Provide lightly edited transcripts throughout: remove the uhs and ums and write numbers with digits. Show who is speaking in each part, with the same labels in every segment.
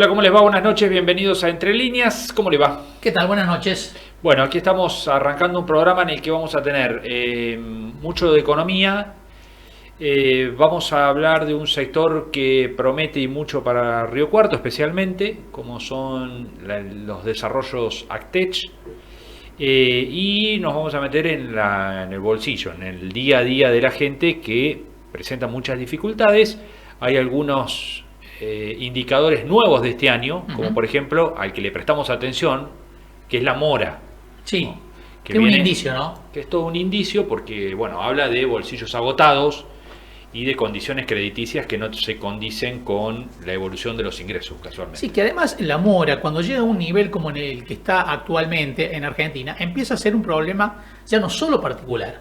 Speaker 1: Hola, ¿cómo les va? Buenas noches, bienvenidos a Entre Líneas. ¿Cómo les va?
Speaker 2: ¿Qué tal? Buenas noches.
Speaker 1: Bueno, aquí estamos arrancando un programa en el que vamos a tener mucho de economía. Vamos a hablar de un sector que promete y mucho para Río Cuarto, especialmente, como son los desarrollos Actech. Y nos vamos a meter en el bolsillo, en el día a día de la gente que presenta muchas dificultades. Hay algunos indicadores nuevos de este año, como por ejemplo al que le prestamos atención, que es la mora.
Speaker 2: Sí,
Speaker 1: ¿no?
Speaker 2: que es un indicio, ¿no? Que
Speaker 1: es todo un indicio porque, bueno, habla de bolsillos agotados y de condiciones crediticias que no se condicen con la evolución de los ingresos, casualmente.
Speaker 2: Sí, que además la mora, cuando llega a un nivel como en el que está actualmente en Argentina, empieza a ser un problema ya no solo particular,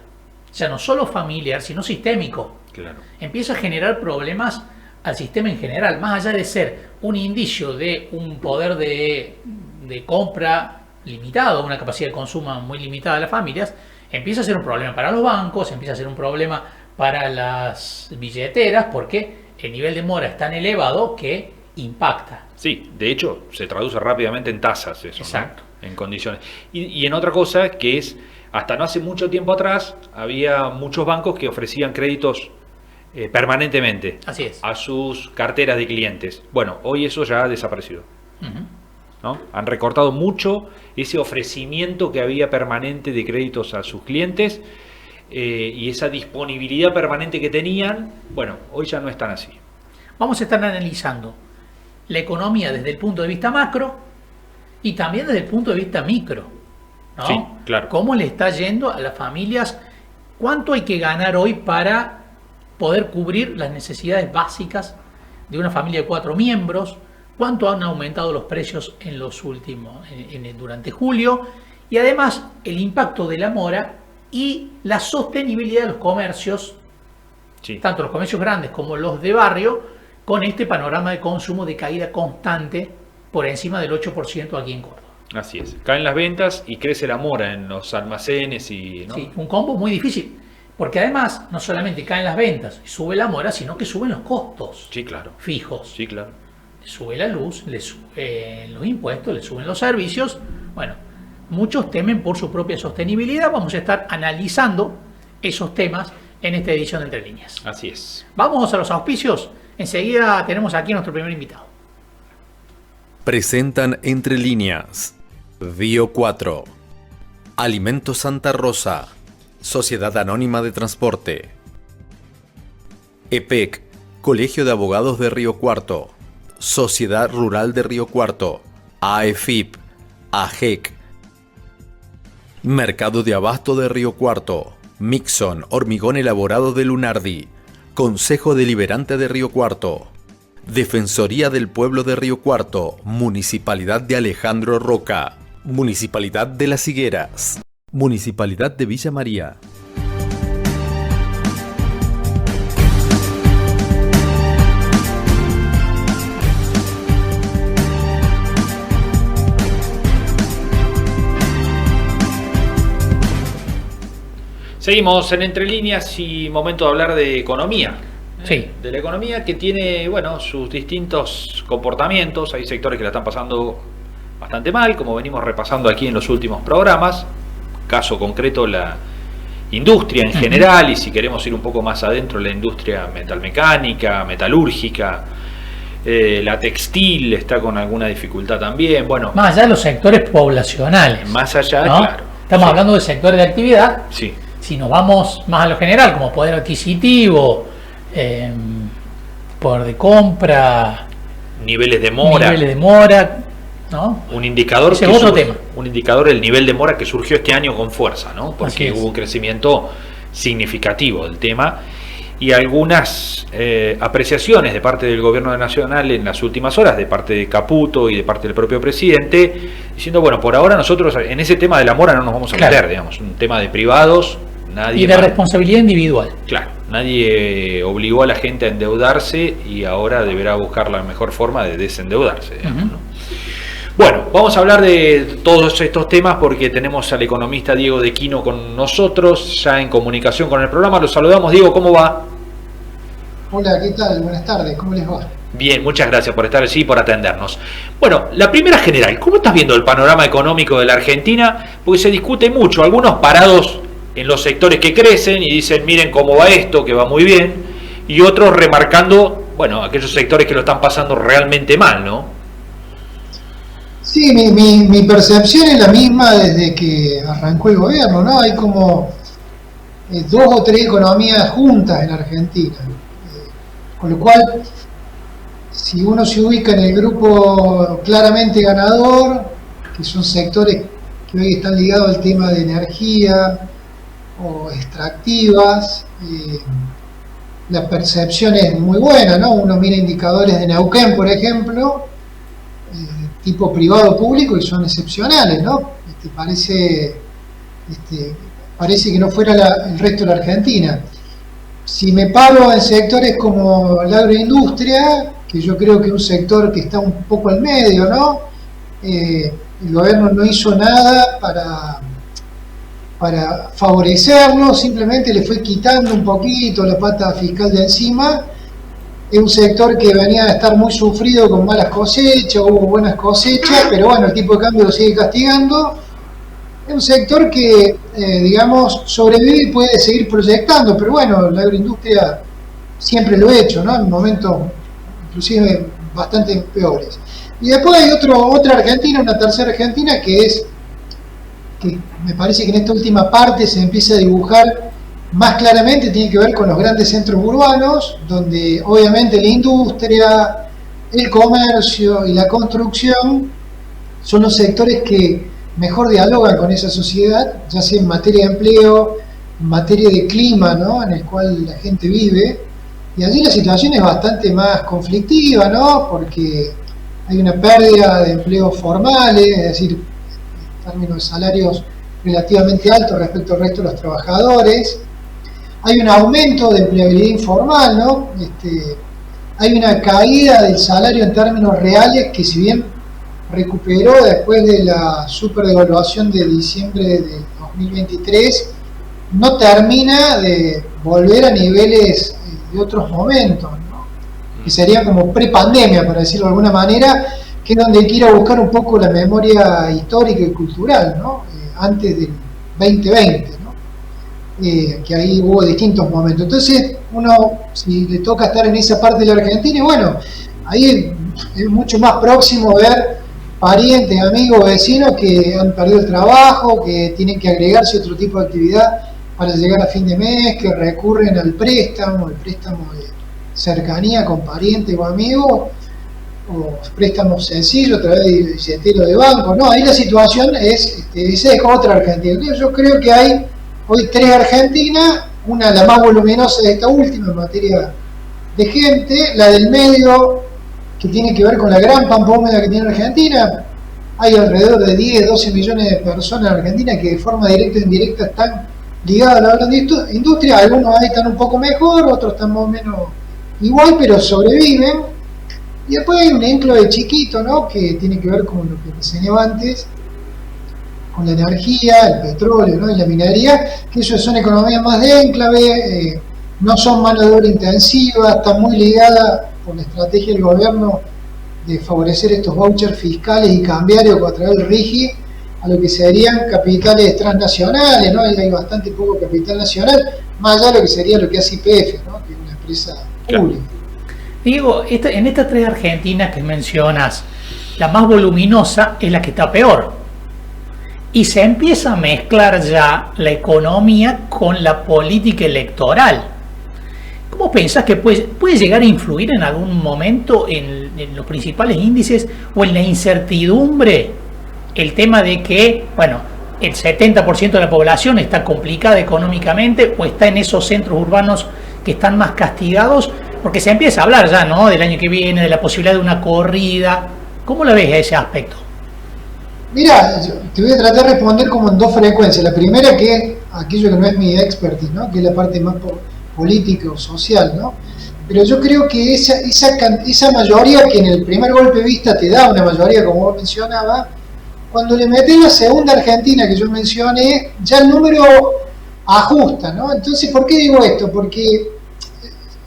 Speaker 2: ya no solo familiar, sino sistémico.
Speaker 1: Claro.
Speaker 2: Empieza a generar problemas al sistema en general, más allá de ser un indicio de un poder de compra limitado, una capacidad de consumo muy limitada de las familias, empieza a ser un problema para los bancos, empieza a ser un problema para las billeteras, porque el nivel de mora es tan elevado que impacta.
Speaker 1: Sí, de hecho se traduce rápidamente en tasas eso,
Speaker 2: exacto,
Speaker 1: ¿no? En condiciones. Y en otra cosa que es, hasta no hace mucho tiempo atrás, había muchos bancos que ofrecían créditos permanentemente.
Speaker 2: Así es.
Speaker 1: A sus carteras de clientes. Bueno, hoy eso ya ha desaparecido. ¿No? Han recortado mucho ese ofrecimiento que había permanente de créditos a sus clientes y esa disponibilidad permanente que tenían, bueno, hoy ya no están así.
Speaker 2: Vamos a estar analizando la economía desde el punto de vista macro y también desde el punto de vista micro, ¿no?
Speaker 1: Sí, claro.
Speaker 2: ¿Cómo le está yendo a las familias? ¿Cuánto hay que ganar hoy para poder cubrir las necesidades básicas de una familia de 4 miembros? ¿Cuánto han aumentado los precios en los últimos, durante julio? Y además el impacto de la mora y la sostenibilidad de los comercios, sí, tanto los comercios grandes como los de barrio, con este panorama de consumo de caída constante por encima del 8% aquí en Córdoba.
Speaker 1: Así es, caen las ventas y crece la mora en los almacenes y, ¿no?
Speaker 2: Sí, un combo muy difícil. Porque además no solamente caen las ventas y sube la mora, sino que suben los costos,
Speaker 1: sí, claro,
Speaker 2: fijos.
Speaker 1: Sí, claro.
Speaker 2: Le sube la luz, le suben los impuestos, le suben los servicios. Bueno, muchos temen por su propia sostenibilidad. Vamos a estar analizando esos temas en esta edición de Entre Líneas.
Speaker 1: Así es.
Speaker 2: Vamos a los auspicios. Enseguida tenemos aquí a nuestro primer invitado.
Speaker 3: Presentan Entre Líneas. Río 4. Alimentos Santa Rosa. Sociedad Anónima de Transporte. EPEC, Colegio de Abogados de Río Cuarto. Sociedad Rural de Río Cuarto. AEFIP, AGEC. Mercado de Abasto de Río Cuarto. Mixon, Hormigón Elaborado de Lunardi. Consejo Deliberante de Río Cuarto. Defensoría del Pueblo de Río Cuarto. Municipalidad de Alejandro Roca. Municipalidad de Las Higueras. Municipalidad de Villa María.
Speaker 1: Seguimos en Entre Líneas y momento de hablar de economía.
Speaker 2: Sí.
Speaker 1: De la economía que tiene, bueno, sus distintos comportamientos. Hay sectores que la están pasando bastante mal, como venimos repasando aquí en los últimos programas. Caso concreto, la industria en general, y si queremos ir un poco más adentro, la industria metalmecánica, metalúrgica, la textil está con alguna dificultad también. Bueno,
Speaker 2: más allá de los sectores poblacionales.
Speaker 1: Más allá,
Speaker 2: ¿no?
Speaker 1: Claro.
Speaker 2: Estamos hablando de sectores de actividad.
Speaker 1: Sí.
Speaker 2: Si nos vamos más a lo general, como poder adquisitivo, poder de compra,
Speaker 1: niveles de mora,
Speaker 2: ¿no?
Speaker 1: Un indicador
Speaker 2: ese es otro tema.
Speaker 1: Un indicador, el nivel de mora que surgió este año con fuerza, ¿no? Porque hubo un crecimiento significativo del tema y algunas apreciaciones de parte del gobierno nacional en las últimas horas, de parte de Caputo y de parte del propio presidente, diciendo, bueno, por ahora nosotros en ese tema de la mora no nos vamos a meter, digamos, un tema de privados, nadie...
Speaker 2: Y de responsabilidad individual.
Speaker 1: Claro, nadie obligó a la gente a endeudarse y ahora deberá buscar la mejor forma de desendeudarse, digamos, ¿no? Bueno, vamos a hablar de todos estos temas porque tenemos al economista Diego de Quino con nosotros, ya en comunicación con el programa. Los saludamos. Diego, ¿cómo va?
Speaker 4: Hola, ¿qué tal? Buenas tardes, ¿cómo les va?
Speaker 1: Bien, muchas gracias por estar allí y por atendernos. Bueno, la primera general, ¿cómo estás viendo el panorama económico de la Argentina? Porque se discute mucho, algunos parados en los sectores que crecen y dicen, miren cómo va esto, que va muy bien, y otros remarcando, bueno, aquellos sectores que lo están pasando realmente mal, ¿no?
Speaker 4: Sí, mi percepción es la misma desde que arrancó el gobierno, ¿no? Hay como dos o tres economías juntas en Argentina. Con lo cual, si uno se ubica en el grupo claramente ganador, que son sectores que hoy están ligados al tema de energía o extractivas, la percepción es muy buena, ¿no? Uno mira indicadores de Neuquén, por ejemplo, tipo privado público, y son excepcionales, ¿no? Parece que no fuera el resto de la Argentina. Si me paro en sectores como la agroindustria, que yo creo que es un sector que está un poco al medio, ¿no? El gobierno no hizo nada para favorecerlo, simplemente le fue quitando un poquito la pata fiscal de encima. Es un sector que venía a estar muy sufrido con malas cosechas, hubo buenas cosechas, pero bueno, el tipo de cambio lo sigue castigando. Es un sector que, digamos, sobrevive y puede seguir proyectando, pero bueno, la agroindustria siempre lo ha hecho, ¿no? En momentos inclusive bastante peores. Y después hay otra Argentina, una tercera Argentina, que me parece que en esta última parte se empieza a dibujar más claramente, tiene que ver con los grandes centros urbanos, donde obviamente la industria, el comercio y la construcción son los sectores que mejor dialogan con esa sociedad, ya sea en materia de empleo, en materia de clima, ¿no? En el cual la gente vive, y allí la situación es bastante más conflictiva, ¿no? Porque hay una pérdida de empleos formales, es decir, en términos de salarios relativamente altos respecto al resto de los trabajadores. Hay un aumento de empleabilidad informal, ¿no? Hay una caída del salario en términos reales que, si bien recuperó después de la superdevaluación de diciembre del 2023, no termina de volver a niveles de otros momentos, ¿no? Que serían como prepandemia, para decirlo de alguna manera, que es donde hay que ir a buscar un poco la memoria histórica y cultural, ¿no? Antes del 2020, ¿no? Que ahí hubo distintos momentos. Entonces, uno, si le toca estar en esa parte de la Argentina, bueno, ahí es mucho más próximo ver parientes, amigos, vecinos que han perdido el trabajo, que tienen que agregarse otro tipo de actividad para llegar a fin de mes, que recurren al préstamo, el préstamo de cercanía con parientes o amigos, o préstamos sencillos a través de billetero de banco. No, ahí la situación esa es otra Argentina. Yo creo que hay hoy tres Argentinas, una la más voluminosa de esta última en materia de gente, la del medio, que tiene que ver con la gran pampa húmeda que tiene Argentina. Hay alrededor de 10, 12 millones de personas en Argentina que de forma directa e indirecta están ligadas a la gran industria. Algunos ahí están un poco mejor, otros están más o menos igual, pero sobreviven. Y después hay un enclave chiquito, ¿no? Que tiene que ver con lo que enseñaba antes, con la energía, el petróleo, ¿no? Y la minería, que ellos son economías más de enclave, no son mano de obra intensiva, están muy ligadas por la estrategia del gobierno de favorecer estos vouchers fiscales y cambiarios a través del RIGI a lo que serían capitales transnacionales, ¿no? Y hay bastante poco capital nacional, más allá de lo que sería lo que hace YPF, ¿no? Que es una empresa pública.
Speaker 2: Diego, en estas tres Argentinas que mencionas, la más voluminosa es la que está peor. Y se empieza a mezclar ya la economía con la política electoral. ¿Cómo pensás que puede llegar a influir en algún momento en los principales índices o en la incertidumbre el tema de que, bueno, el 70% de la población está complicada económicamente o está en esos centros urbanos que están más castigados? Porque se empieza a hablar ya, ¿no?, del año que viene, de la posibilidad de una corrida. ¿Cómo lo ves a ese aspecto?
Speaker 4: Mira, te voy a tratar de responder como en dos frecuencias. La primera, que es aquello que no es mi expertise, ¿no? Que es la parte más política o social, ¿no? Pero yo creo que esa mayoría que en el primer golpe de vista te da una mayoría, como vos mencionabas, cuando le metés la segunda Argentina que yo mencioné, ya el número ajusta, ¿no? Entonces, ¿por qué digo esto? Porque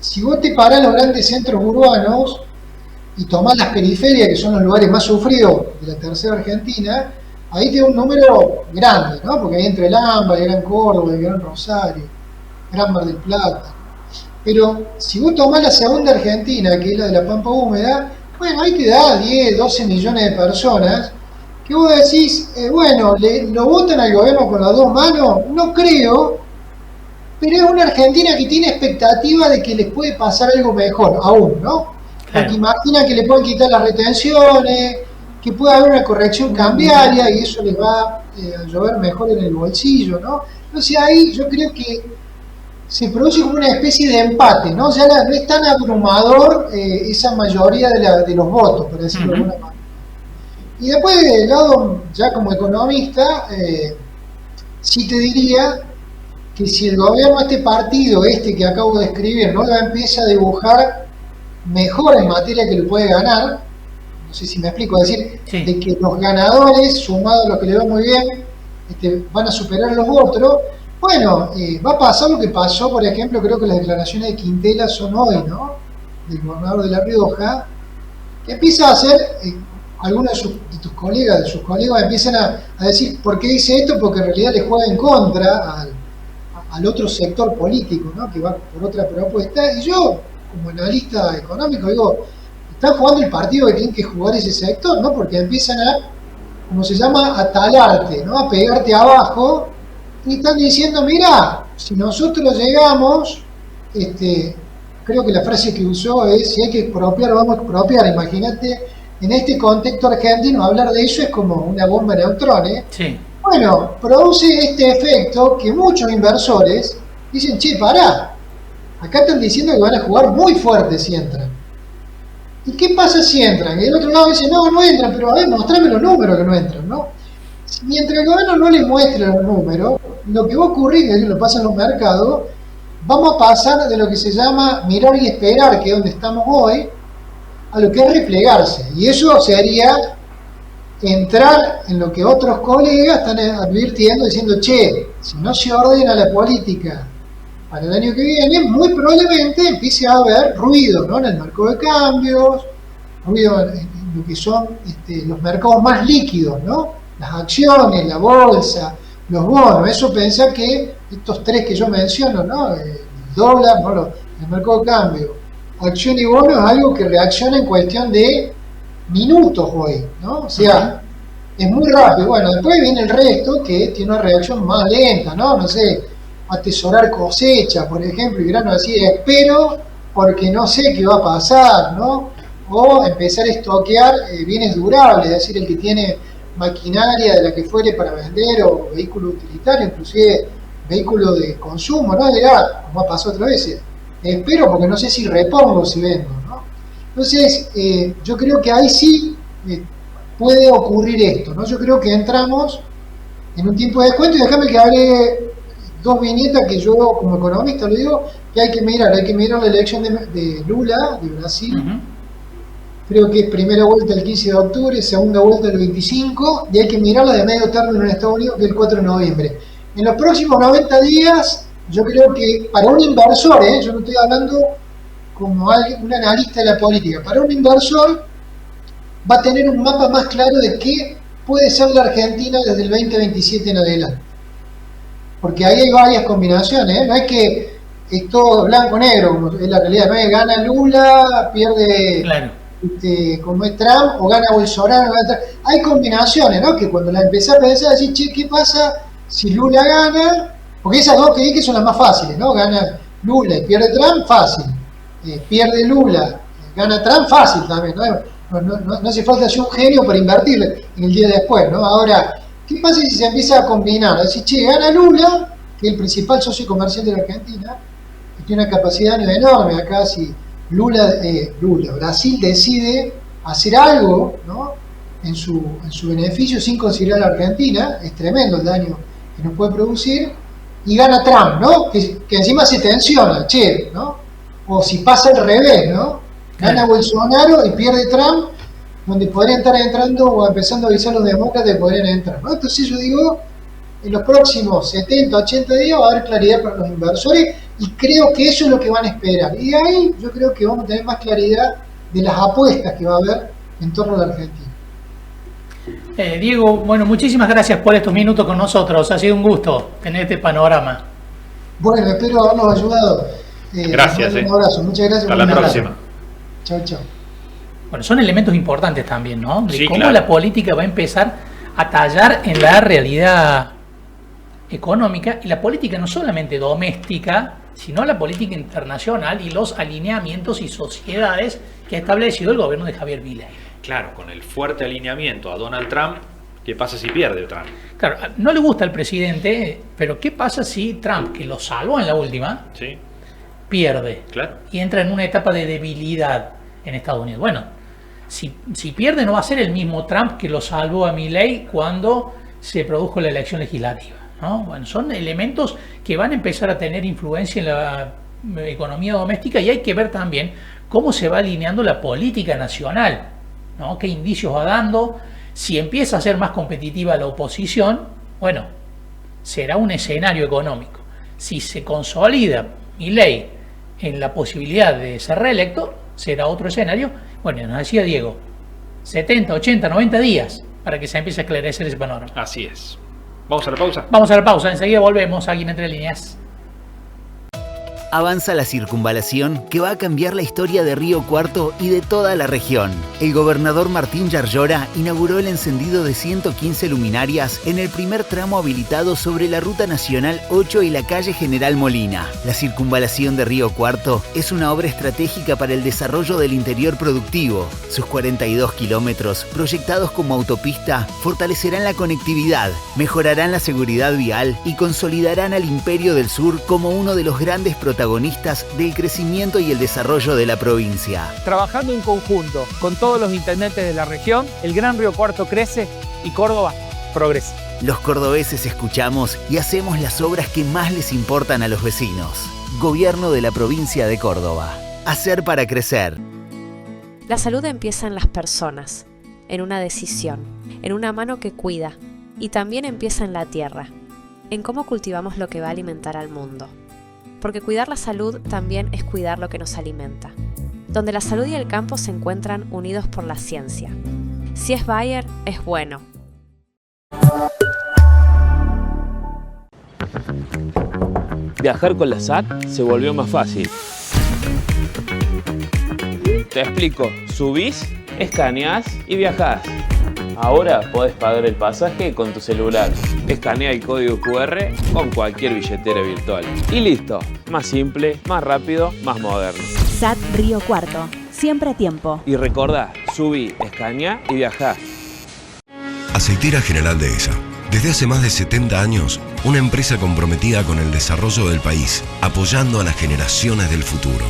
Speaker 4: si vos te parás en los grandes centros urbanos, y tomás las periferias, que son los lugares más sufridos de la tercera Argentina, ahí tiene un número grande, ¿no? Porque ahí entre el AMBA, el Gran Córdoba, el Gran Rosario, Gran Mar del Plata. Pero si vos tomás la segunda Argentina, que es la de la Pampa Húmeda, bueno, ahí te da 10, 12 millones de personas, que vos decís, bueno, ¿lo votan al gobierno con las dos manos? No creo, pero es una Argentina que tiene expectativa de que les puede pasar algo mejor, aún, ¿no? Porque imagina que le pueden quitar las retenciones, que puede haber una corrección cambiaria y eso les va a llover mejor en el bolsillo, ¿no? Entonces ahí yo creo que se produce como una especie de empate, ¿no? Ya no es tan abrumador esa mayoría de los votos, por decirlo de alguna manera. Y después, del lado, ya como economista, sí te diría que si el gobierno, este partido, que acabo de escribir, no lo empieza a dibujar mejor en materia que lo puede ganar, no sé si me explico, es decir,
Speaker 2: Sí.
Speaker 4: de que los ganadores, sumados a los que le va muy bien, van a superar a los otros, bueno, va a pasar lo que pasó, por ejemplo, creo que las declaraciones de Quintela son hoy, ¿no? Del gobernador de La Rioja, que empieza a hacer, algunos de tus colegas, de sus colegas empiezan a decir, ¿por qué dice esto? Porque en realidad le juega en contra al otro sector político, ¿no? Que va por otra propuesta, y yo, como analista económico, digo, están jugando el partido que tienen que jugar ese sector, ¿no? Porque empiezan como se llama, a talarte, ¿no? A pegarte abajo, y están diciendo, mira, si nosotros llegamos, creo que la frase que usó es, si hay que expropiar, vamos a expropiar. Imagínate, en este contexto argentino, hablar de eso es como una bomba de neutrones.
Speaker 2: Sí.
Speaker 4: Bueno, produce este efecto que muchos inversores dicen, che, pará, acá están diciendo que van a jugar muy fuerte si entran. ¿Y qué pasa si entran? Y el otro lado dice, no, no entran, pero a ver, mostrame los números que no entran, ¿no? Mientras el gobierno no les muestre los números, lo que va a ocurrir, que lo pasa en los mercados, vamos a pasar de lo que se llama mirar y esperar, que es donde estamos hoy, a lo que es replegarse. Y eso sería entrar en lo que otros colegas están advirtiendo, diciendo, che, si no se ordena la política para el año que viene, muy probablemente empiece a haber ruido, ¿no? En el mercado de cambios, ruido en lo que son los mercados más líquidos, ¿no? Las acciones, la bolsa, los bonos. Eso pensá que estos tres que yo menciono, ¿no? El dólar, bueno, el mercado de cambio, acción y bono, es algo que reacciona en cuestión de minutos hoy, ¿no? O sea, es muy rápido. Bueno, después viene el resto que tiene una reacción más lenta, ¿no? No sé, atesorar cosecha, por ejemplo, y grano así, espero porque no sé qué va a pasar, ¿no? O empezar a estoquear bienes durables, es decir, el que tiene maquinaria de la que fuere para vender o vehículo utilitario, inclusive vehículo de consumo, ¿no? Dirá, como ha pasado otra vez, espero porque no sé si repongo, si vendo, ¿no? Entonces, yo creo que ahí sí puede ocurrir esto, ¿no? Yo creo que entramos en un tiempo de descuento y déjame que hable dos viñetas que yo como economista le digo que hay que mirar la elección de Lula, de Brasil. Creo que es primera vuelta el 15 de octubre, segunda vuelta el 25, y hay que mirarla de medio término en Estados Unidos, que es el 4 de noviembre. En los próximos 90 días, yo creo que para un inversor, yo no estoy hablando como un analista de la política, para un inversor va a tener un mapa más claro de qué puede ser la Argentina desde el 2027 en adelante. Porque ahí hay varias combinaciones, no es que es todo blanco-negro, como es la realidad, no es gana Lula, pierde...
Speaker 2: Claro.
Speaker 4: Como es Trump o gana Bolsonaro, hay combinaciones, ¿no? Que cuando la empecé a pensar, decir, che, ¿qué pasa si Lula gana? Porque esas dos que dije son las más fáciles, ¿no? Gana Lula y pierde Trump, fácil. Pierde Lula, gana Trump, fácil también, ¿no? No hace falta ser un genio para invertir en el día después, ¿no? Ahora, ¿qué pasa si se empieza a combinar? Es decir, che, gana Lula, que es el principal socio comercial de la Argentina, que tiene una capacidad enorme acá, si Brasil decide hacer algo, ¿no? en su beneficio sin considerar a la Argentina, es tremendo el daño que nos puede producir, y gana Trump, ¿no? que encima se tensiona, che, ¿no? O si pasa al revés, ¿no? Gana Bolsonaro y pierde Trump, donde podrían estar entrando o empezando a avisar a los demócratas que podrían entrar, ¿no? Entonces yo digo, en los próximos 70, 80 días va a haber claridad para los inversores y creo que eso es lo que van a esperar. Y de ahí yo creo que vamos a tener más claridad de las apuestas que va a haber en torno a la Argentina.
Speaker 2: Diego, bueno, muchísimas gracias por estos minutos con nosotros. Ha sido un gusto tener este panorama.
Speaker 4: Bueno, espero habernos ayudado.
Speaker 1: Gracias.
Speaker 4: Un abrazo. Muchas gracias.
Speaker 1: Hasta la próxima.
Speaker 4: Chao, chao.
Speaker 2: Bueno, son elementos importantes también, ¿no? De
Speaker 1: Sí,
Speaker 2: cómo
Speaker 1: claro.
Speaker 2: la política va a empezar a tallar en la realidad económica, y la política no solamente doméstica, sino la política internacional y los alineamientos y sociedades que ha establecido el gobierno de Javier Milei.
Speaker 1: Claro, con el fuerte alineamiento a Donald Trump, ¿qué pasa si pierde Trump?
Speaker 2: Claro, no le gusta al presidente, pero ¿qué pasa si Trump, que lo salvó en la última,
Speaker 1: Sí,
Speaker 2: pierde
Speaker 1: claro.
Speaker 2: y entra en una etapa de debilidad en Estados Unidos? Bueno, si pierde no va a ser el mismo Trump que lo salvó a Milei cuando se produjo la elección legislativa, ¿no? Bueno, son elementos que van a empezar a tener influencia en la economía doméstica, y hay que ver también cómo se va alineando la política nacional, ¿no? Qué indicios va dando. Si empieza a ser más competitiva la oposición, bueno, será un escenario económico. Si se consolida Milei en la posibilidad de ser reelecto, será otro escenario. Bueno, nos decía Diego, 70, 80, 90 días para que se empiece a esclarecer ese panorama.
Speaker 1: Así es. Vamos a la pausa.
Speaker 2: Vamos a la pausa, enseguida volvemos aquí en Entre Líneas.
Speaker 5: Avanza la circunvalación que va a cambiar la historia de Río Cuarto y de toda la región. El gobernador Martín Yarlora inauguró el encendido de 115 luminarias en el primer tramo habilitado sobre la Ruta Nacional 8 y la calle General Molina. La circunvalación de Río Cuarto es una obra estratégica para el desarrollo del interior productivo. Sus 42 kilómetros, proyectados como autopista, fortalecerán la conectividad, mejorarán la seguridad vial y consolidarán al Imperio del Sur como uno de los grandes protagonistas del crecimiento y el desarrollo de la provincia.
Speaker 6: Trabajando en conjunto con todos los intendentes de la región, el Gran Río Cuarto crece y Córdoba progresa.
Speaker 5: Los cordobeses escuchamos y hacemos las obras que más les importan a los vecinos. Gobierno de la provincia de Córdoba. Hacer para crecer.
Speaker 7: La salud empieza en las personas, en una decisión, en una mano que cuida, y también empieza en la tierra, en cómo cultivamos lo que va a alimentar al mundo. Porque cuidar la salud también es cuidar lo que nos alimenta, donde la salud y el campo se encuentran unidos por la ciencia. Si es Bayer, es bueno.
Speaker 8: Viajar con la SAT se volvió más fácil. Te explico, subís, escaneás y viajás. Ahora podés pagar el pasaje con tu celular. Escanea el código QR con cualquier billetera virtual. Y listo, más simple, más rápido, más moderno.
Speaker 9: SAT Río Cuarto, siempre a tiempo.
Speaker 8: Y recordá, subí, escanea y viajá.
Speaker 10: Aceitera General Dehesa. Desde hace más de 70 años, una empresa comprometida con el desarrollo del país, apoyando a las generaciones del futuro.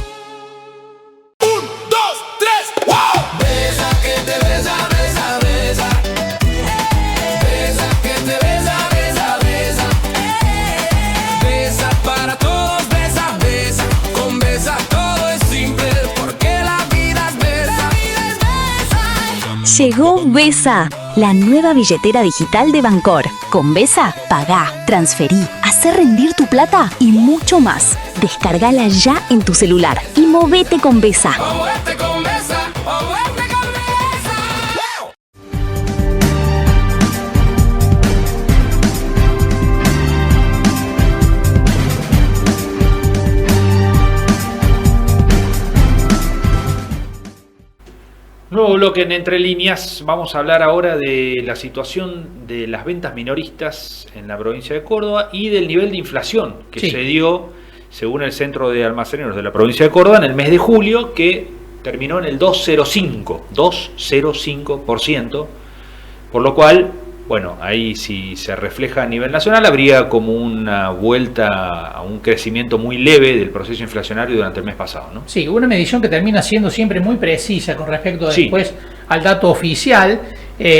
Speaker 9: Llegó Besa, la nueva billetera digital de Bancor. Con Besa, pagá, transferí, hacé rendir tu plata y mucho más. Descargala ya en tu celular y movete con Besa.
Speaker 1: Nuevo bloque en Entre Líneas. Vamos a hablar ahora de la situación de las ventas minoristas en la provincia de Córdoba y del nivel de inflación que se dio, según el Centro de Almaceneros de la provincia de Córdoba, en el mes de julio, que terminó en el 2,05%, por lo cual, bueno, ahí si se refleja a nivel nacional, habría como una vuelta a un crecimiento muy leve del proceso inflacionario durante el mes pasado, ¿no?
Speaker 2: Sí, una medición que termina siendo siempre muy precisa con respecto después al dato oficial.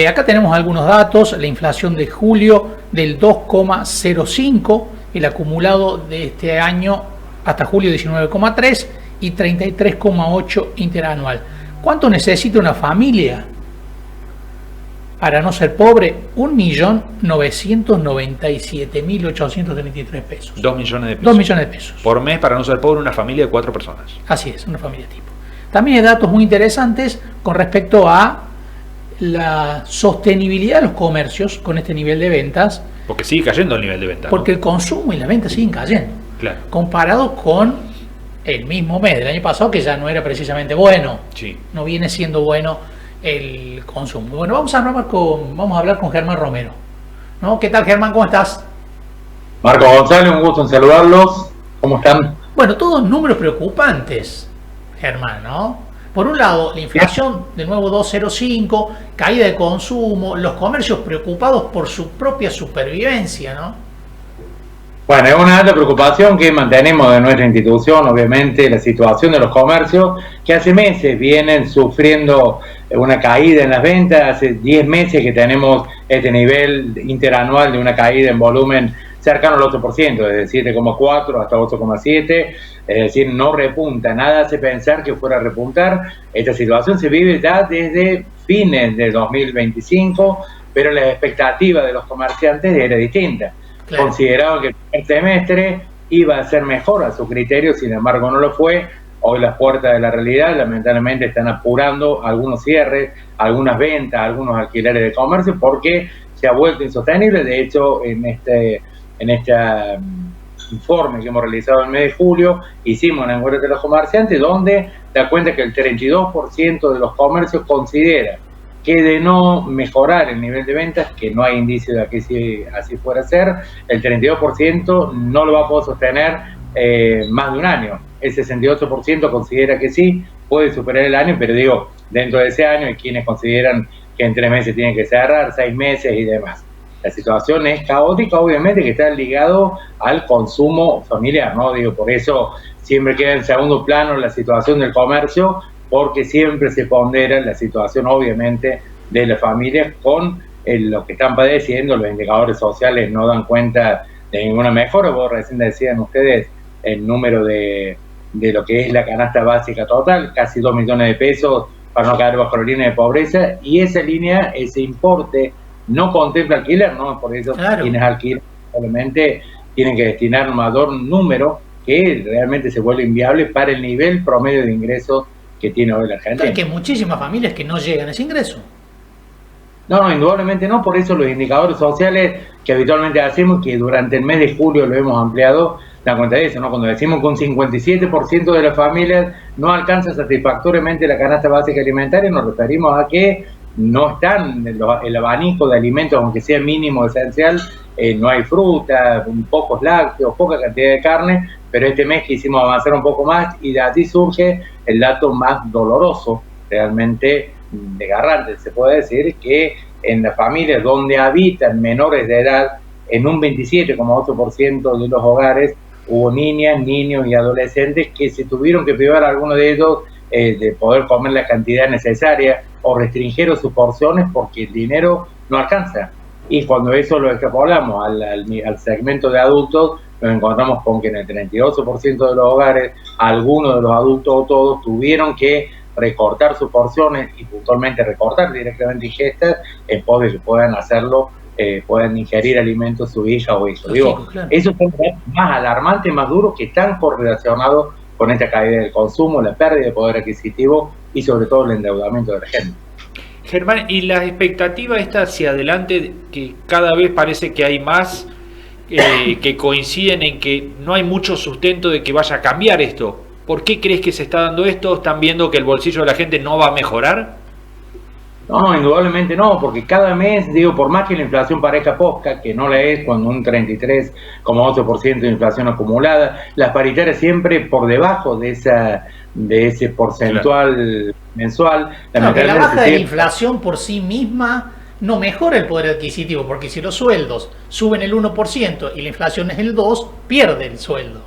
Speaker 2: Acá tenemos algunos datos: la inflación de julio del 2,05, el acumulado de este año hasta julio 19,3 y 33,8 interanual. ¿Cuánto necesita una familia para no ser pobre? 1.997.833 pesos.
Speaker 1: 2 millones de pesos.
Speaker 2: 2 millones de pesos.
Speaker 1: Por mes para no ser pobre, una familia de 4 personas.
Speaker 2: Así es, una familia tipo. También hay datos muy interesantes con respecto a la sostenibilidad de los comercios con este nivel de ventas.
Speaker 1: Porque sigue cayendo el nivel de venta.
Speaker 2: Porque
Speaker 1: ¿no?
Speaker 2: el consumo y las ventas siguen cayendo.
Speaker 1: Claro.
Speaker 2: Comparado con el mismo mes del año pasado, que ya no era precisamente bueno.
Speaker 1: Sí.
Speaker 2: No viene siendo bueno el consumo. Bueno, vamos a hablar con Germán Romero, ¿no? ¿Qué tal, Germán? ¿Cómo estás?
Speaker 11: Marco González, un gusto en saludarlos. ¿Cómo están?
Speaker 2: Bueno, todos números preocupantes, Germán, ¿no? Por un lado, la inflación de nuevo 2,05, caída de consumo, los comercios preocupados por su propia supervivencia, ¿no?
Speaker 11: Bueno, es una alta preocupación que mantenemos de nuestra institución, obviamente, la situación de los comercios, que hace meses vienen sufriendo una caída en las ventas, hace 10 meses que tenemos este nivel interanual de una caída en volumen cercano al 8%, desde 7,4 hasta 8,7, es decir, no repunta, nada hace pensar que fuera a repuntar. Esta situación se vive ya desde fines de 2025, pero la expectativa de los comerciantes era distinta. Claro. Consideraban que el primer semestre iba a ser mejor a su criterio, sin embargo no lo fue. Hoy las puertas de la realidad lamentablemente están apurando algunos cierres, algunas ventas, algunos alquileres de comercio, porque se ha vuelto insostenible. De hecho, en este informe que hemos realizado en el mes de julio, hicimos una encuesta de los comerciantes donde da cuenta que el 32% de los comercios considera que de no mejorar el nivel de ventas, que no hay indicio de que así fuera a ser, el 32% no lo va a poder sostener más de un año. El 68% considera que sí, puede superar el año, pero digo, dentro de ese año hay quienes consideran que en 3 meses tiene que cerrar, 6 meses y demás. La situación es caótica, obviamente, que está ligado al consumo familiar, ¿no? Digo, por eso siempre queda en segundo plano la situación del comercio, porque siempre se pondera la situación, obviamente, de las familias con lo que están padeciendo. Los indicadores sociales no dan cuenta de ninguna mejora. Vos recién decían ustedes el número de lo que es la canasta básica total, casi 2 millones de pesos para no caer bajo la línea de pobreza, y esa línea, ese importe, no contempla alquiler, ¿no? Por eso claro, quienes alquilan probablemente tienen que destinar un mayor número que realmente se vuelve inviable para el nivel promedio de ingresos que tiene hoy la Argentina.
Speaker 2: Claro, que hay muchísimas familias que no llegan a ese ingreso.
Speaker 11: No, indudablemente no, por eso los indicadores sociales que habitualmente hacemos, que durante el mes de julio lo hemos ampliado, dan cuenta de eso, ¿no? Cuando decimos que un 57% de las familias no alcanza satisfactoriamente la canasta básica alimentaria, nos referimos a que no están el abanico de alimentos, aunque sea mínimo esencial, no hay fruta, pocos lácteos, poca cantidad de carne, pero este mes quisimos avanzar un poco más y de allí surge el dato más doloroso, realmente desgarrante, se puede decir, que en las familias donde habitan menores de edad, en un 27,8% de los hogares hubo niñas, niños y adolescentes que se tuvieron que privar a alguno de ellos de poder comer la cantidad necesaria o restringieron sus porciones porque el dinero no alcanza. Y cuando eso lo extrapolamos al segmento de adultos, nos encontramos con que en el 38% de los hogares, algunos de los adultos o todos tuvieron que recortar sus porciones y puntualmente recortar directamente ingestas en pos de que puedan hacerlo, puedan ingerir alimentos su hija o hijo. Digo, claro, esos son más alarmantes, más duros, que están correlacionados con esta caída del consumo, la pérdida de poder adquisitivo y sobre todo el endeudamiento de la gente.
Speaker 1: Germán, y la expectativa está hacia adelante, que cada vez parece que hay más que coinciden en que no hay mucho sustento de que vaya a cambiar esto. ¿Por qué crees que se está dando esto? ¿Están viendo que el bolsillo de la gente no va a mejorar?
Speaker 11: No, indudablemente no, porque cada mes, digo, por más que la inflación parezca poca, que no la es cuando un 33,8% de inflación acumulada, las paritarias siempre por debajo de ese porcentual, claro, mensual.
Speaker 2: Claro, que la baja de la inflación por sí misma no mejora el poder adquisitivo, porque si los sueldos suben el 1% y la inflación es el 2%, pierde el sueldo.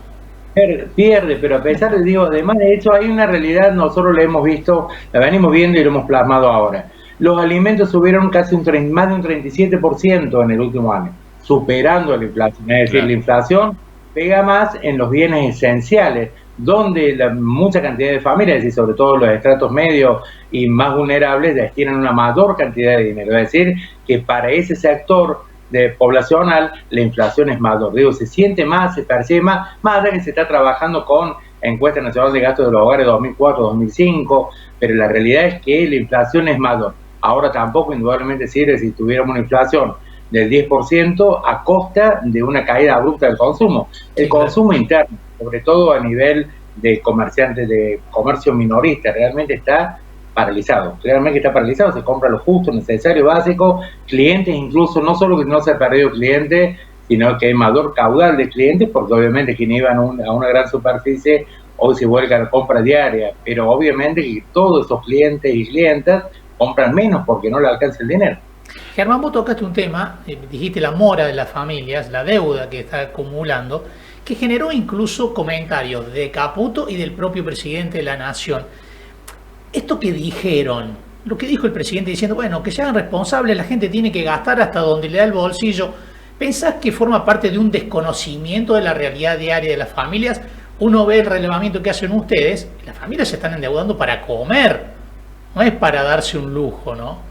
Speaker 11: Pierde, pero a pesar de, digo, además de hecho hay una realidad, nosotros la hemos visto, la venimos viendo y lo hemos plasmado ahora. Los alimentos subieron casi más de un 37% en el último año, superando la inflación. Es decir, la inflación pega más en los bienes esenciales, donde mucha cantidad de familias, y sobre todo los estratos medios y más vulnerables, destinan una mayor cantidad de dinero. Es decir, que para ese sector poblacional la inflación es mayor. Digo, se siente más, se percibe más allá que se está trabajando con encuesta nacional de gastos de los hogares 2004-2005, pero la realidad es que la inflación es mayor. Ahora tampoco indudablemente sirve si tuviéramos una inflación del 10% a costa de una caída abrupta del consumo. El consumo interno, sobre todo a nivel de comerciantes de comercio minorista, realmente está paralizado. Realmente está paralizado, se compra lo justo, necesario, básico. Clientes incluso, no solo que no se ha perdido clientes, sino que hay mayor caudal de clientes, porque obviamente quienes iban a una gran superficie hoy se vuelca a la compra diaria, pero obviamente que todos esos clientes y clientas compran menos porque no le alcanza el dinero.
Speaker 2: Germán, vos tocaste un tema, dijiste la mora de las familias, la deuda que está acumulando, que generó incluso comentarios de Caputo y del propio presidente de la Nación. Esto que dijeron, lo que dijo el presidente diciendo, bueno, que se hagan responsables, la gente tiene que gastar hasta donde le da el bolsillo, ¿pensás que forma parte de un desconocimiento de la realidad diaria de las familias? Uno ve el relevamiento que hacen ustedes, las familias se están endeudando para comer, no es para darse un lujo, ¿no?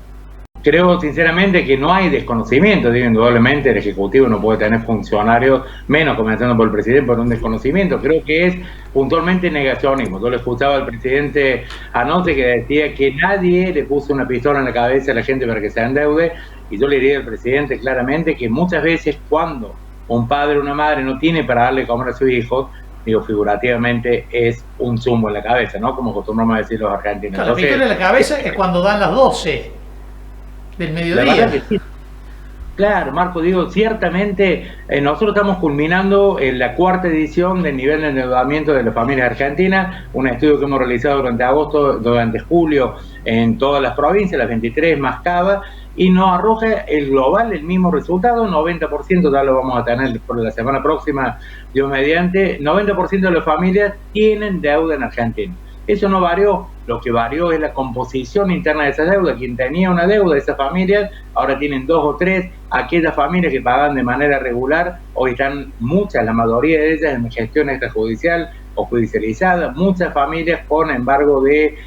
Speaker 11: Creo sinceramente que no hay desconocimiento, digo, indudablemente el Ejecutivo no puede tener funcionarios, menos comenzando por el presidente, por un desconocimiento. Creo que es puntualmente negacionismo. Yo le escuchaba al presidente anoche que decía que nadie le puso una pistola en la cabeza a la gente para que se endeude, y yo le diría al presidente claramente que muchas veces cuando un padre o una madre no tiene para darle de comer a sus hijos, digo, figurativamente es un zumo en la cabeza, ¿no? Como acostumbramos a decir los argentinos.
Speaker 2: Claro, la pistola en la cabeza es cuando dan las 12 del mediodía.
Speaker 11: Sí. Claro, Marco, digo, ciertamente nosotros estamos culminando en la 4ª edición del nivel de endeudamiento de las familias argentinas, un estudio que hemos realizado durante julio en todas las provincias, las 23 más Cava, y nos arroja el global el mismo resultado, 90%, ya lo vamos a tener por la semana próxima, Dios mediante, 90% de las familias tienen deuda en Argentina. Eso no varió, lo que varió es la composición interna de esa deuda. Quien tenía una deuda de esas familias, ahora tienen 2 o 3. Aquellas familias que pagan de manera regular, hoy están muchas, la mayoría de ellas en gestión extrajudicial o judicializada, muchas familias con embargo de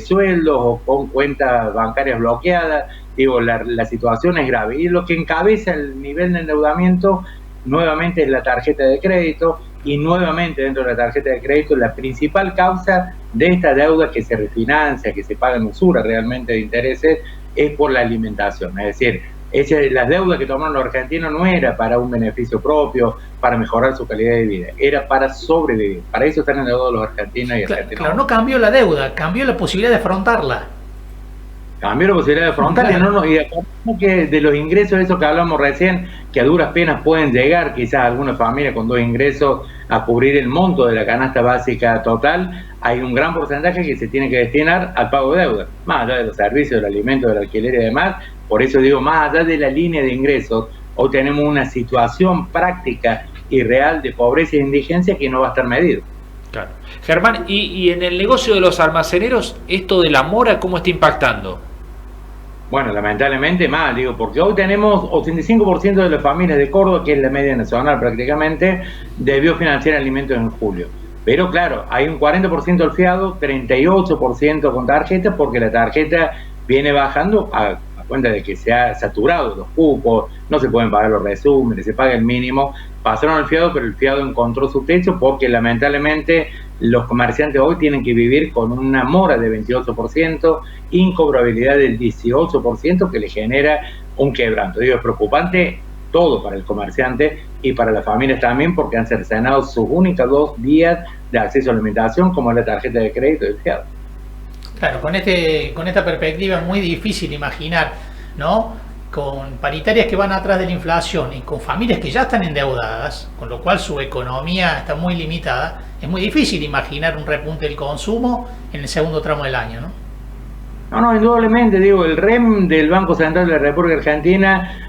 Speaker 11: sueldos o con cuentas bancarias bloqueadas. Digo, la situación es grave. Y lo que encabeza el nivel de endeudamiento nuevamente es la tarjeta de crédito, y nuevamente dentro de la tarjeta de crédito la principal causa de esta deuda que se refinancia, que se paga en usura realmente de intereses, es por la alimentación. Es decir, las deudas que tomaron los argentinos no era para un beneficio propio, para mejorar su calidad de vida, era para sobrevivir. Para eso están endeudados los argentinos y argentinos.
Speaker 2: Claro, no cambió la deuda, cambió la posibilidad de afrontarla.
Speaker 11: Cambió la posibilidad de afrontarla, claro. Y que de los ingresos, eso que hablamos recién, que a duras penas pueden llegar quizás algunas familias con 2 ingresos a cubrir el monto de la canasta básica total, hay un gran porcentaje que se tiene que destinar al pago de deuda, más allá de los servicios, del alimento, del alquiler y demás. Por eso digo, más allá de la línea de ingresos, hoy tenemos una situación práctica y real de pobreza e indigencia que no va a estar medido.
Speaker 1: Claro. Germán, y en el negocio de los almaceneros, esto de la mora, ¿cómo está impactando?
Speaker 11: Bueno, lamentablemente mal, digo, porque hoy tenemos 85% de las familias de Córdoba, que es la media nacional prácticamente, debió financiar alimentos en julio. Pero claro, hay un 40% al fiado, 38% con tarjeta, porque la tarjeta viene bajando a cuenta de que se ha saturado los cupos, no se pueden pagar los resúmenes, se paga el mínimo. Pasaron al fiado, pero el fiado encontró su techo porque lamentablemente los comerciantes hoy tienen que vivir con una mora de 28%, incobrabilidad del 18% que le genera un quebranto. Digo, es preocupante todo para el comerciante y para las familias también, porque han cercenado sus únicas 2 vías de acceso a la alimentación, como es la tarjeta de crédito y el fiado.
Speaker 2: Claro, con esta perspectiva es muy difícil imaginar, ¿no? Con paritarias que van atrás de la inflación y con familias que ya están endeudadas, con lo cual su economía está muy limitada, es muy difícil imaginar un repunte del consumo en el segundo tramo del año, ¿no?
Speaker 11: No, indudablemente, digo, el REM del Banco Central de la República Argentina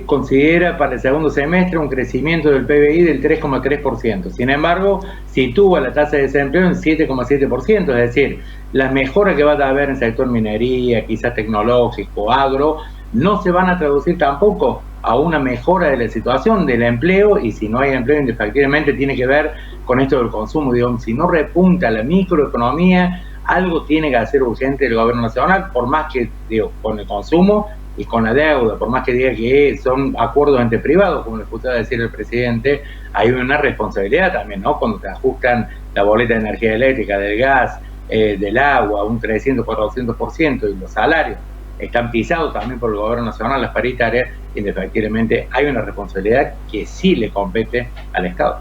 Speaker 11: considera para el segundo semestre un crecimiento del PBI del 3,3%. Sin embargo, sitúa la tasa de desempleo en 7,7%, es decir, las mejoras que va a haber en el sector minería, quizás tecnológico, agro, no se van a traducir tampoco a una mejora de la situación del empleo, y si no hay empleo, indefectiblemente tiene que ver con esto del consumo. Digo, si no repunta la microeconomía, algo tiene que hacer urgente el gobierno nacional, por más que, digo, con el consumo y con la deuda, por más que diga que son acuerdos entre privados, como le escuchaba decir el presidente, hay una responsabilidad también, ¿no? Cuando te ajustan la boleta de energía eléctrica, del gas, del agua, un 300, 400%, y los salarios están pisados también por el gobierno nacional, las paritarias, indefectiblemente hay una responsabilidad que sí le compete al Estado.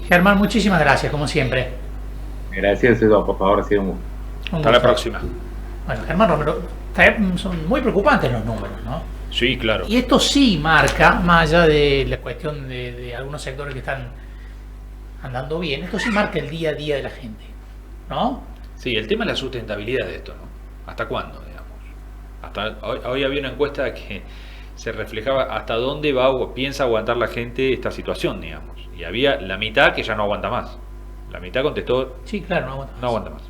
Speaker 2: Germán, muchísimas gracias, como siempre.
Speaker 11: Gracias, Edo, por favor, ha sido un gusto.
Speaker 1: Hasta la próxima.
Speaker 2: Bueno, Germán Romero, son muy preocupantes los números, ¿no?
Speaker 1: Sí, claro.
Speaker 2: Y esto sí marca, más allá de la cuestión de algunos sectores que están andando bien, esto sí marca el día a día de la gente, ¿no?
Speaker 1: Sí, el tema es la sustentabilidad de esto, ¿no? ¿Hasta cuándo, digamos? Hoy había una encuesta que se reflejaba hasta dónde piensa aguantar la gente esta situación, digamos. Y había la mitad que ya no aguanta más. La mitad contestó,
Speaker 2: sí, claro, no aguanta más.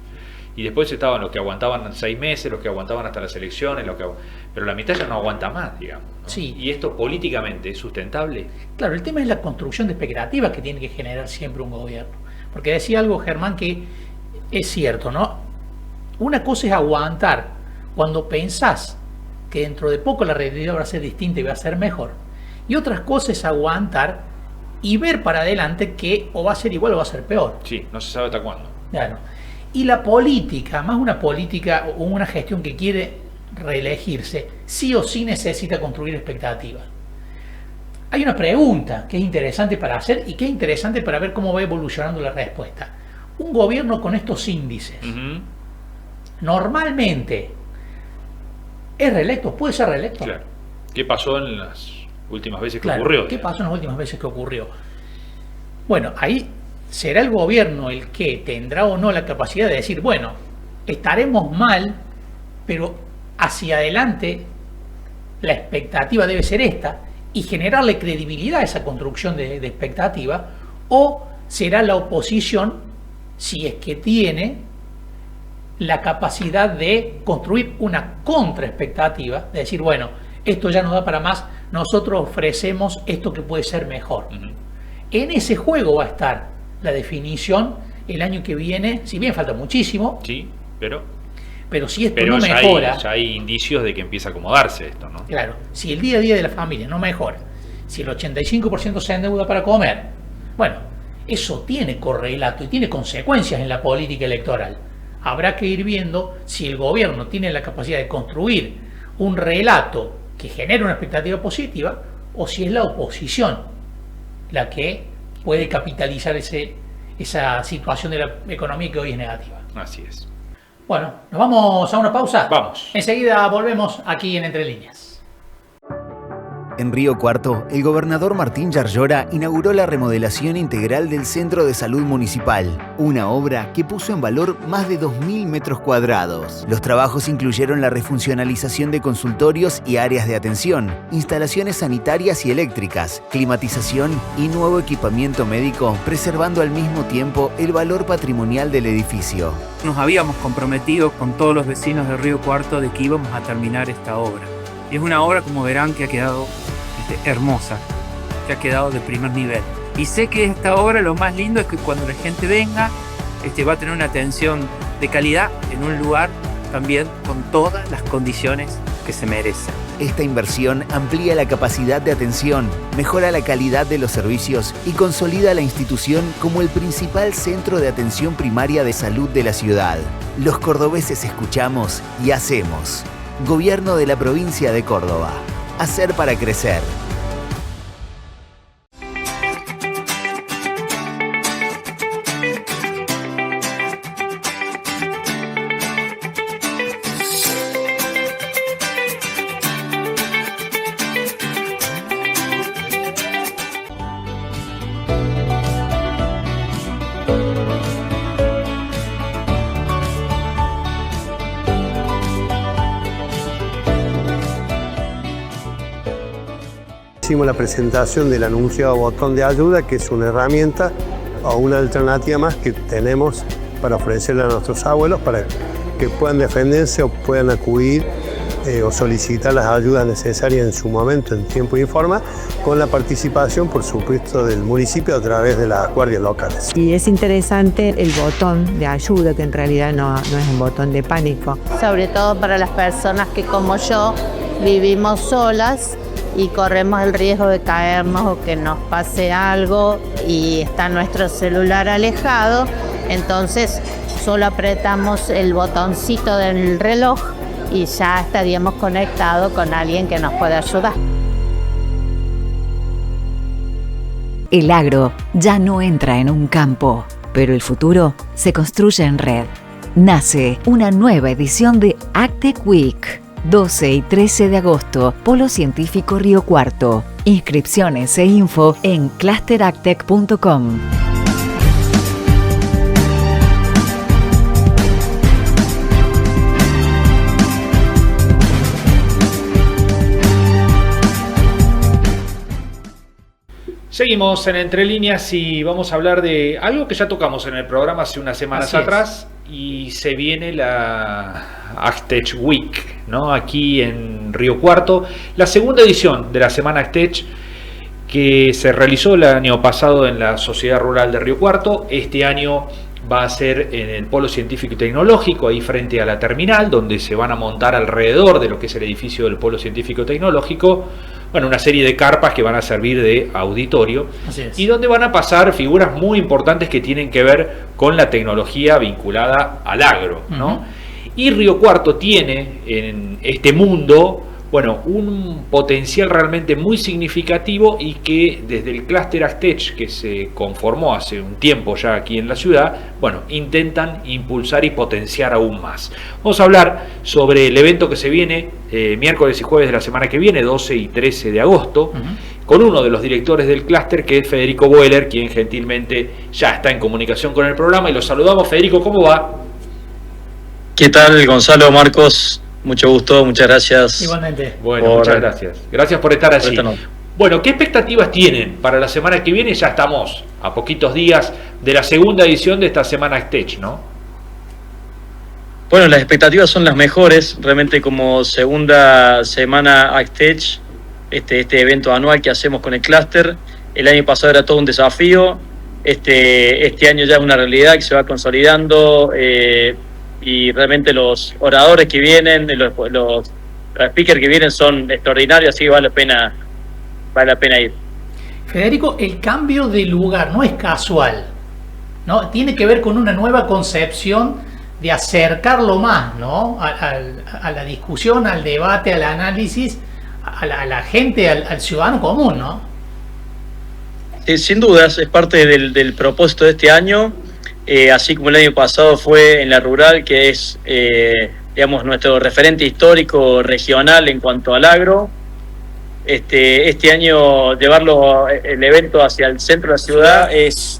Speaker 1: Y después estaban los que aguantaban 6 meses, los que aguantaban hasta las elecciones, pero la mitad ya no aguanta más, digamos, ¿no?
Speaker 2: Sí.
Speaker 1: ¿Y esto políticamente es sustentable?
Speaker 2: Claro, el tema es la construcción de expectativas que tiene que generar siempre un gobierno. Porque decía algo, Germán, que es cierto, ¿no? Una cosa es aguantar cuando pensás que dentro de poco la realidad va a ser distinta y va a ser mejor. Y otras cosas es aguantar y ver para adelante que o va a ser igual o va a ser peor.
Speaker 1: Sí, no se sabe hasta cuándo.
Speaker 2: Claro. Y la política, más una política o una gestión que quiere reelegirse, sí o sí necesita construir expectativas. Hay una pregunta que es interesante para hacer y que es interesante para ver cómo va evolucionando la respuesta. Un gobierno con estos índices, normalmente, ¿es reelecto? ¿Puede ser reelecto?
Speaker 1: Claro. ¿Qué pasó en las últimas veces que
Speaker 2: claro,
Speaker 1: ocurrió?
Speaker 2: ¿Qué pasó en las últimas veces que ocurrió? Bueno, ahí será el gobierno el que tendrá o no la capacidad de decir, bueno, estaremos mal, pero hacia adelante la expectativa debe ser esta, y generarle credibilidad a esa construcción de expectativa, o será la oposición, si es que tiene la capacidad de construir una contraexpectativa, de decir, bueno, esto ya no da para más, nosotros ofrecemos esto que puede ser mejor. En ese juego va a estar la definición el año que viene, si bien falta muchísimo.
Speaker 1: Sí, pero
Speaker 2: si esto no mejora...
Speaker 1: Ya hay indicios de que empieza a acomodarse esto, ¿no?
Speaker 2: Claro, si el día a día de la familia no mejora, si el 85% se endeuda para comer, bueno, eso tiene correlato y tiene consecuencias en la política electoral. Habrá que ir viendo si el gobierno tiene la capacidad de construir un relato que genere una expectativa positiva, o si es la oposición la que puede capitalizar esa situación de la economía que hoy es negativa.
Speaker 1: Así es.
Speaker 2: Bueno, ¿nos vamos a una pausa?
Speaker 1: Vamos.
Speaker 2: Enseguida volvemos aquí en Entre Líneas.
Speaker 5: En Río Cuarto, el gobernador Martín Yarlora inauguró la remodelación integral del Centro de Salud Municipal, una obra que puso en valor más de 2.000 metros cuadrados. Los trabajos incluyeron la refuncionalización de consultorios y áreas de atención, instalaciones sanitarias y eléctricas, climatización y nuevo equipamiento médico, preservando al mismo tiempo el valor patrimonial del edificio.
Speaker 6: Nos habíamos comprometido con todos los vecinos de Río Cuarto de que íbamos a terminar esta obra. Y es una obra, como verán, que ha quedado hermosa, que ha quedado de primer nivel. Y sé que esta obra lo más lindo es que cuando la gente venga va a tener una atención de calidad en un lugar también con todas las condiciones que se merecen.
Speaker 5: Esta inversión amplía la capacidad de atención, mejora la calidad de los servicios y consolida la institución como el principal centro de atención primaria de salud de la ciudad. Los cordobeses escuchamos y hacemos. Gobierno de la provincia de Córdoba. Hacer para crecer.
Speaker 12: Hicimos la presentación del anunciado botón de ayuda, que es una herramienta o una alternativa más que tenemos para ofrecerle a nuestros abuelos para que puedan defenderse o puedan acudir o solicitar las ayudas necesarias en su momento, en tiempo y forma, con la participación, por supuesto, del municipio a través de las guardias locales.
Speaker 13: Y es interesante el botón de ayuda, que en realidad no es un botón de pánico.
Speaker 14: Sobre todo para las personas que, como yo, vivimos solas y corremos el riesgo de caernos o que nos pase algo y está nuestro celular alejado, entonces solo apretamos el botoncito del reloj y ya estaríamos conectados con alguien que nos pueda ayudar.
Speaker 15: El agro ya no entra en un campo, pero el futuro se construye en red. Nace una nueva edición de AgTech Week. 12 y 13 de agosto, Polo Científico Río Cuarto. Inscripciones e info en clusteragtech.com.
Speaker 1: Seguimos en Entre Líneas y vamos a hablar de algo que ya tocamos en el programa hace unas semanas atrás, y se viene la AgTech Week, ¿no? Aquí en Río Cuarto, la segunda edición de la Semana AgTech que se realizó el año pasado en la Sociedad Rural de Río Cuarto. Este año va a ser en el Polo Científico y Tecnológico, ahí frente a la terminal, donde se van a montar alrededor de lo que es el edificio del Polo Científico y Tecnológico, bueno, una serie de carpas que van a servir de auditorio y donde van a pasar figuras muy importantes que tienen que ver con la tecnología vinculada al agro, ¿no? Y Río Cuarto tiene en este mundo, bueno, un potencial realmente muy significativo, y que desde el clúster AgTech, que se conformó hace un tiempo ya aquí en la ciudad, bueno, intentan impulsar y potenciar aún más. Vamos a hablar sobre el evento que se viene miércoles y jueves de la semana que viene, 12 y 13 de agosto, con uno de los directores del clúster, que es Federico Boeller, quien gentilmente ya está en comunicación con el programa, y lo saludamos. Federico, ¿cómo va?
Speaker 16: ¿Qué tal, Gonzalo, Marcos? Mucho gusto, muchas gracias.
Speaker 2: Igualmente.
Speaker 1: Bueno, muchas gracias. Gracias por estar allí. Bueno, ¿qué expectativas tienen para la semana que viene? Ya estamos a poquitos días de la segunda edición de esta Semana AgTech, ¿no?
Speaker 16: Bueno, las expectativas son las mejores. Realmente, como segunda Semana AgTech, este evento anual que hacemos con el clúster, el año pasado era todo un desafío. Este año ya es una realidad que se va consolidando. Y realmente los oradores que vienen, los speakers que vienen son extraordinarios, así que vale la pena ir.
Speaker 2: Federico, el cambio de lugar no es casual, ¿no? Tiene que ver con una nueva concepción de acercarlo más, ¿no? a la discusión, al debate, al análisis, a la gente, al ciudadano común, ¿no?
Speaker 16: Sin dudas, es parte del propósito de este año. Así como el año pasado fue en la rural, que es digamos, nuestro referente histórico regional en cuanto al agro. Este año llevarlo el evento hacia el centro de la ciudad es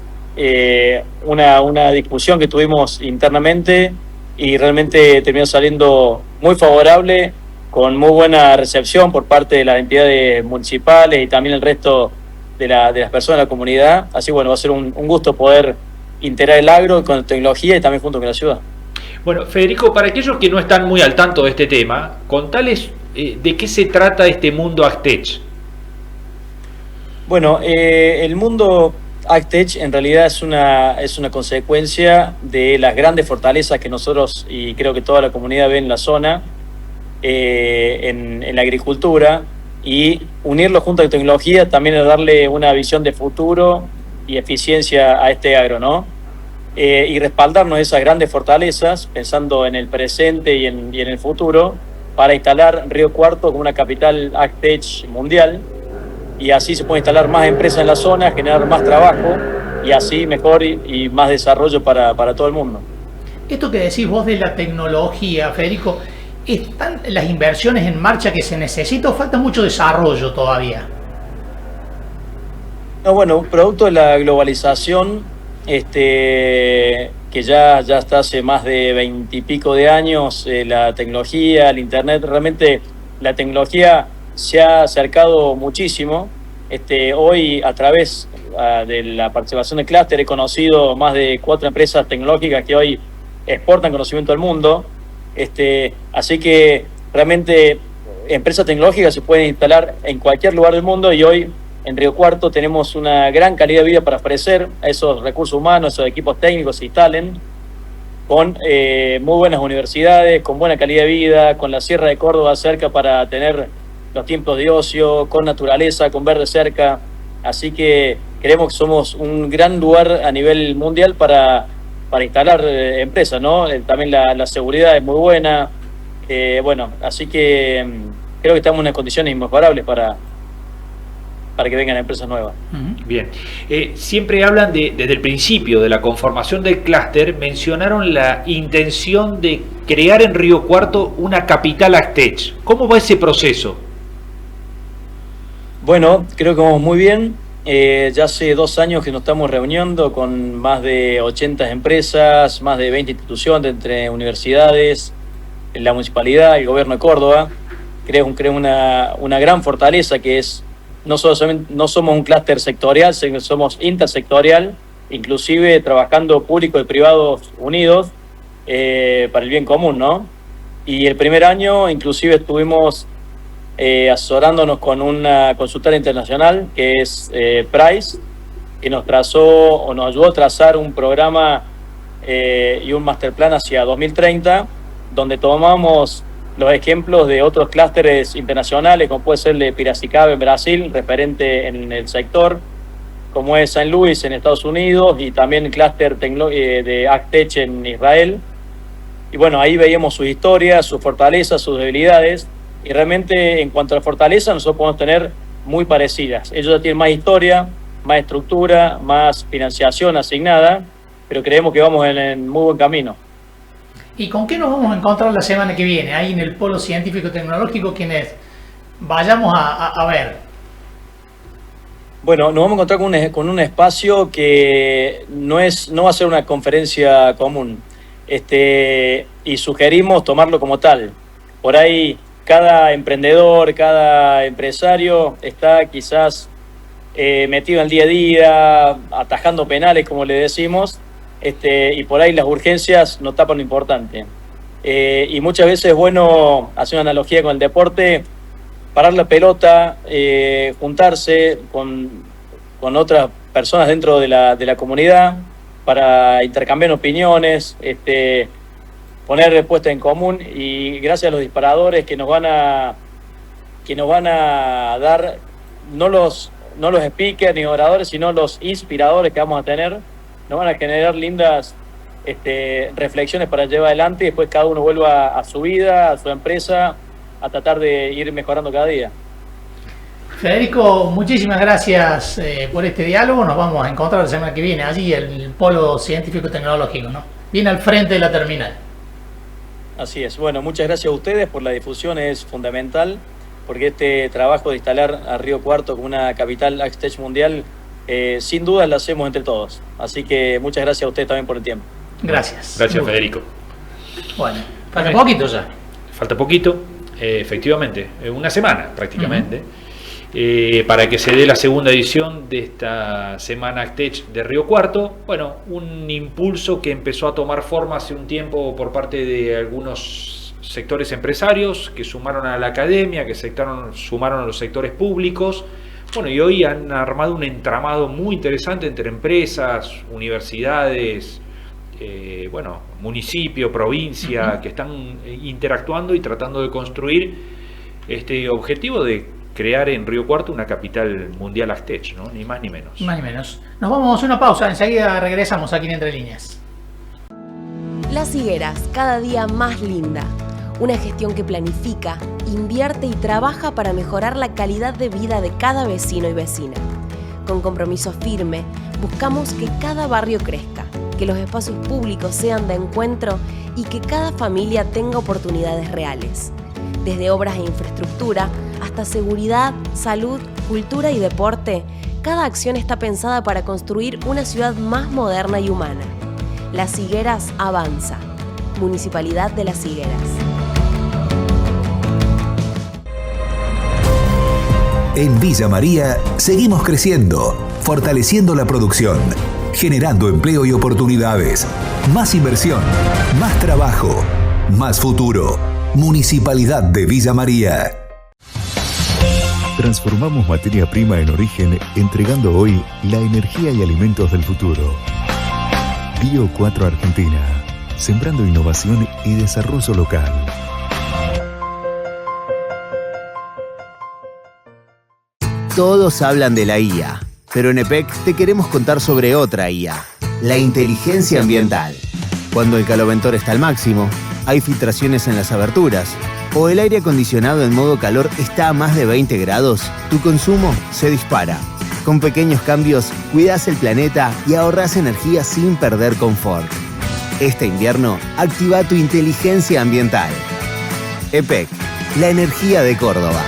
Speaker 16: una discusión que tuvimos internamente, y realmente terminó saliendo muy favorable, con muy buena recepción por parte de las entidades municipales y también el resto de las personas de la comunidad. Así bueno, va a ser un gusto poder integrar el agro con tecnología y también junto con la ciudad.
Speaker 1: Bueno, Federico, para aquellos que no están muy al tanto de este tema, contales de qué se trata este mundo AgTech.
Speaker 16: Bueno, el mundo AgTech en realidad es una consecuencia de las grandes fortalezas que nosotros, y creo que toda la comunidad, ve en la zona, en la agricultura, y unirlo junto a la tecnología también es darle una visión de futuro y eficiencia a este agro, ¿no? Y respaldarnos esas grandes fortalezas, pensando en el presente y en el futuro, para instalar Río Cuarto como una capital AgTech mundial, y así se pueden instalar más empresas en la zona, generar más trabajo, y así mejor y más desarrollo para todo el mundo.
Speaker 2: Esto que decís vos de la tecnología, Federico, ¿están las inversiones en marcha que se necesita o falta mucho desarrollo todavía?
Speaker 16: No, bueno, producto de la globalización, que ya está hace más de 20 y pico de años, la tecnología, el internet, realmente la tecnología se ha acercado muchísimo. Hoy, a través de la participación del clúster, he conocido más de 4 empresas tecnológicas que hoy exportan conocimiento al mundo. Así que realmente empresas tecnológicas se pueden instalar en cualquier lugar del mundo, y hoy en Río Cuarto tenemos una gran calidad de vida para ofrecer a esos recursos humanos, esos equipos técnicos se instalen. con muy buenas universidades, con buena calidad de vida, con la Sierra de Córdoba cerca para tener los tiempos de ocio, con naturaleza, con verde cerca. Así que creemos que somos un gran lugar a nivel mundial para instalar empresas, ¿no? También la seguridad es muy buena. Bueno, así que creo que estamos en unas condiciones inmejorables para que vengan empresas nuevas.
Speaker 1: Bien. Siempre hablan desde el principio de la conformación del clúster, mencionaron la intención de crear en Río Cuarto una capital AgTech. ¿Cómo va ese proceso?
Speaker 16: Bueno, creo que vamos muy bien. Ya hace 2 años que nos estamos reuniendo con más de 80 empresas, más de 20 instituciones entre universidades, la municipalidad, el gobierno de Córdoba. Creo una gran fortaleza que es no somos un clúster sectorial, sino que somos intersectorial, inclusive trabajando público y privados unidos para el bien común, ¿no? Y el primer año inclusive estuvimos asesorándonos con una consultora internacional que es Price, que nos ayudó a trazar un programa y un master plan hacia 2030, donde tomamos los ejemplos de otros clústeres internacionales, como puede ser el de Piracicaba en Brasil, referente en el sector, como es Saint Louis en Estados Unidos, y también el clúster de AgTech en Israel. Y bueno, ahí veíamos sus historias, sus fortalezas, sus debilidades, y realmente en cuanto a la fortaleza nosotros podemos tener muy parecidas. Ellos ya tienen más historia, más estructura, más financiación asignada, pero creemos que vamos en muy buen camino.
Speaker 2: ¿Y con qué nos vamos a encontrar la semana que viene? Ahí en el Polo Científico Tecnológico, quienes vayamos a ver.
Speaker 16: Bueno, nos vamos a encontrar con un espacio que no va a ser una conferencia común. Y sugerimos tomarlo como tal. Por ahí cada emprendedor, cada empresario está quizás metido en el día a día, atajando penales, como le decimos, y por ahí las urgencias no tapan lo importante. Y muchas veces es bueno hacer una analogía con el deporte, parar la pelota, juntarse con otras personas dentro de la comunidad para intercambiar opiniones, poner respuestas en común, y gracias a los disparadores que nos van a dar, no los speakers ni oradores, sino los inspiradores que vamos a tener, nos van a generar lindas reflexiones para llevar adelante, y después cada uno vuelva a su vida, a su empresa, a tratar de ir mejorando cada día.
Speaker 2: Federico, muchísimas gracias por este diálogo. Nos vamos a encontrar la semana que viene allí en el Polo Científico Tecnológico, ¿no? Bien al frente de la terminal.
Speaker 16: Así es. Bueno, muchas gracias a ustedes por la difusión, es fundamental, porque este trabajo de instalar a Río Cuarto como una capital AgTech mundial, sin duda lo hacemos entre todos. Así que muchas gracias a ustedes también por el tiempo.
Speaker 2: Gracias.
Speaker 1: Gracias, Federico.
Speaker 2: Bueno, falta poquito ya.
Speaker 1: Falta poquito, efectivamente, una semana prácticamente, para que se dé la segunda edición de esta Semana AgTech de Río Cuarto. Bueno, un impulso que empezó a tomar forma hace un tiempo por parte de algunos sectores empresarios que sumaron a la academia, que sumaron a los sectores públicos. Bueno, y hoy han armado un entramado muy interesante entre empresas, universidades, municipio, provincia, que están interactuando y tratando de construir este objetivo de crear en Río Cuarto una capital mundial AgTech, ¿no? Ni más ni menos.
Speaker 2: Más ni menos. Nos vamos a una pausa, enseguida regresamos aquí en Entre Líneas.
Speaker 17: Las Higueras, cada día más linda. Una gestión que planifica, invierte y trabaja para mejorar la calidad de vida de cada vecino y vecina. Con compromiso firme, buscamos que cada barrio crezca, que los espacios públicos sean de encuentro y que cada familia tenga oportunidades reales. Desde obras e infraestructura hasta seguridad, salud, cultura y deporte, cada acción está pensada para construir una ciudad más moderna y humana. Las Higueras avanza. Municipalidad de Las Higueras.
Speaker 18: En Villa María seguimos creciendo, fortaleciendo la producción, generando empleo y oportunidades, más inversión, más trabajo, más futuro. Municipalidad de Villa María.
Speaker 19: Transformamos materia prima en origen, entregando hoy la energía y alimentos del futuro. Bio 4 Argentina. sembrando innovación y desarrollo local.
Speaker 5: Todos hablan de la IA, pero en EPEC te queremos contar sobre otra IA, la inteligencia ambiental. Cuando el caloventor está al máximo, hay filtraciones en las aberturas, o el aire acondicionado en modo calor está a más de 20 grados, tu consumo se dispara. Con pequeños cambios, cuidas el planeta y ahorras energía sin perder confort. Este invierno, activa tu inteligencia ambiental. EPEC, la energía de Córdoba.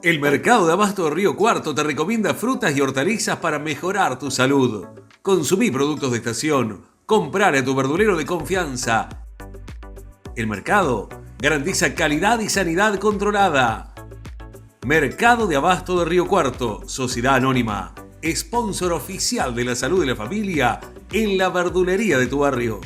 Speaker 20: El Mercado de Abasto de Río Cuarto te recomienda frutas y hortalizas para mejorar tu salud. Consumí productos de estación. Comprar a tu verdulero de confianza. El mercado garantiza calidad y sanidad controlada. Mercado de Abasto de Río Cuarto, Sociedad Anónima, sponsor oficial de la salud de la familia en la verdulería de tu barrio.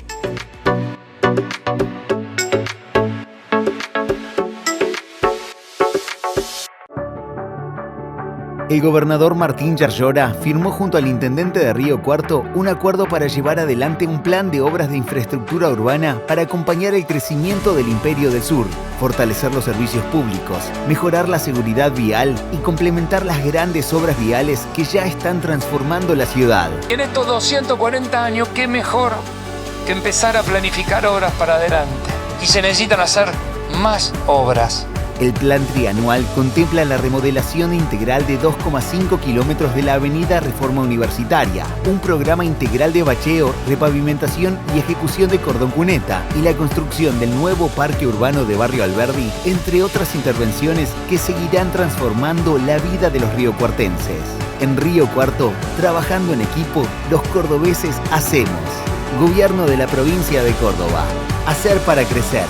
Speaker 5: El gobernador Martín Yarlora firmó junto al intendente de Río Cuarto un acuerdo para llevar adelante un plan de obras de infraestructura urbana para acompañar el crecimiento del Imperio del Sur, fortalecer los servicios públicos, mejorar la seguridad vial y complementar las grandes obras viales que ya están transformando la ciudad.
Speaker 21: En estos 240 años, ¿qué mejor que empezar a planificar obras para adelante? Y se necesitan hacer más obras.
Speaker 5: El plan trianual contempla la remodelación integral de 2,5 kilómetros de la avenida Reforma Universitaria, un programa integral de bacheo, repavimentación y ejecución de cordón cuneta y la construcción del nuevo parque urbano de Barrio Alberdi, entre otras intervenciones que seguirán transformando la vida de los riocuartenses. En Río Cuarto, trabajando en equipo, los cordobeses hacemos. Gobierno de la provincia de Córdoba. Hacer para crecer.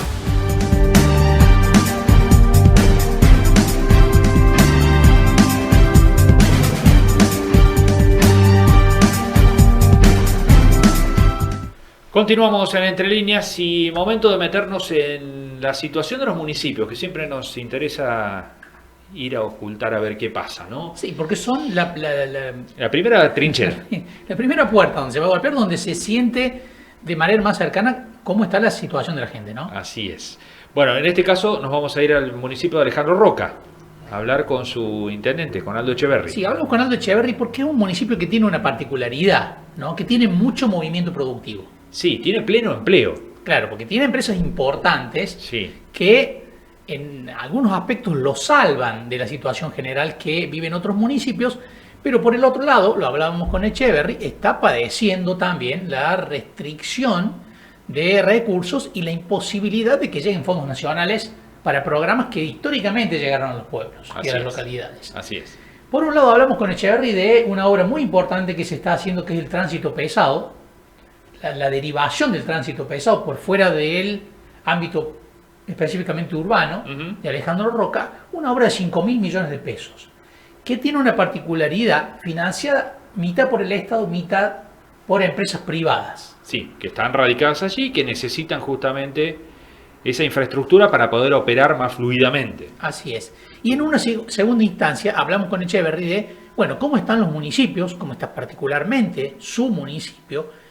Speaker 1: Continuamos en Entre Líneas y momento de meternos en la situación de los municipios, que siempre nos interesa ir a ocultar a ver qué pasa, ¿no?
Speaker 2: Sí, porque son la
Speaker 1: primera trinchera.
Speaker 2: La primera puerta donde se va a golpear, donde se siente de manera más cercana cómo está la situación de la gente, ¿no?
Speaker 1: Así es. Bueno, en este caso nos vamos a ir al municipio de Alejandro Roca, a hablar con su intendente, con Aldo Echeverri.
Speaker 2: Sí, hablamos con Aldo Echeverri porque es un municipio que tiene una particularidad, ¿no? Que tiene mucho movimiento productivo.
Speaker 1: Sí, tiene pleno empleo.
Speaker 2: Claro, porque tiene empresas importantes que en algunos aspectos lo salvan de la situación general que viven otros municipios, pero por el otro lado, lo hablábamos con Echeverri, está padeciendo también la restricción de recursos y la imposibilidad de que lleguen fondos nacionales para programas que históricamente llegaron a los pueblos y a las localidades.
Speaker 1: Así es.
Speaker 2: Por un lado hablamos con Echeverri de una obra muy importante que se está haciendo, que es el tránsito pesado, la derivación del tránsito pesado por fuera del ámbito específicamente urbano de Alejandro Roca, una obra de 5.000 millones de pesos, que tiene una particularidad financiada mitad por el Estado, mitad por empresas privadas.
Speaker 1: Sí, que están radicadas allí y que necesitan justamente esa infraestructura para poder operar más fluidamente.
Speaker 2: Así es. Y en una segunda instancia hablamos con Echeverri de, bueno, cómo están los municipios, cómo está particularmente su municipio,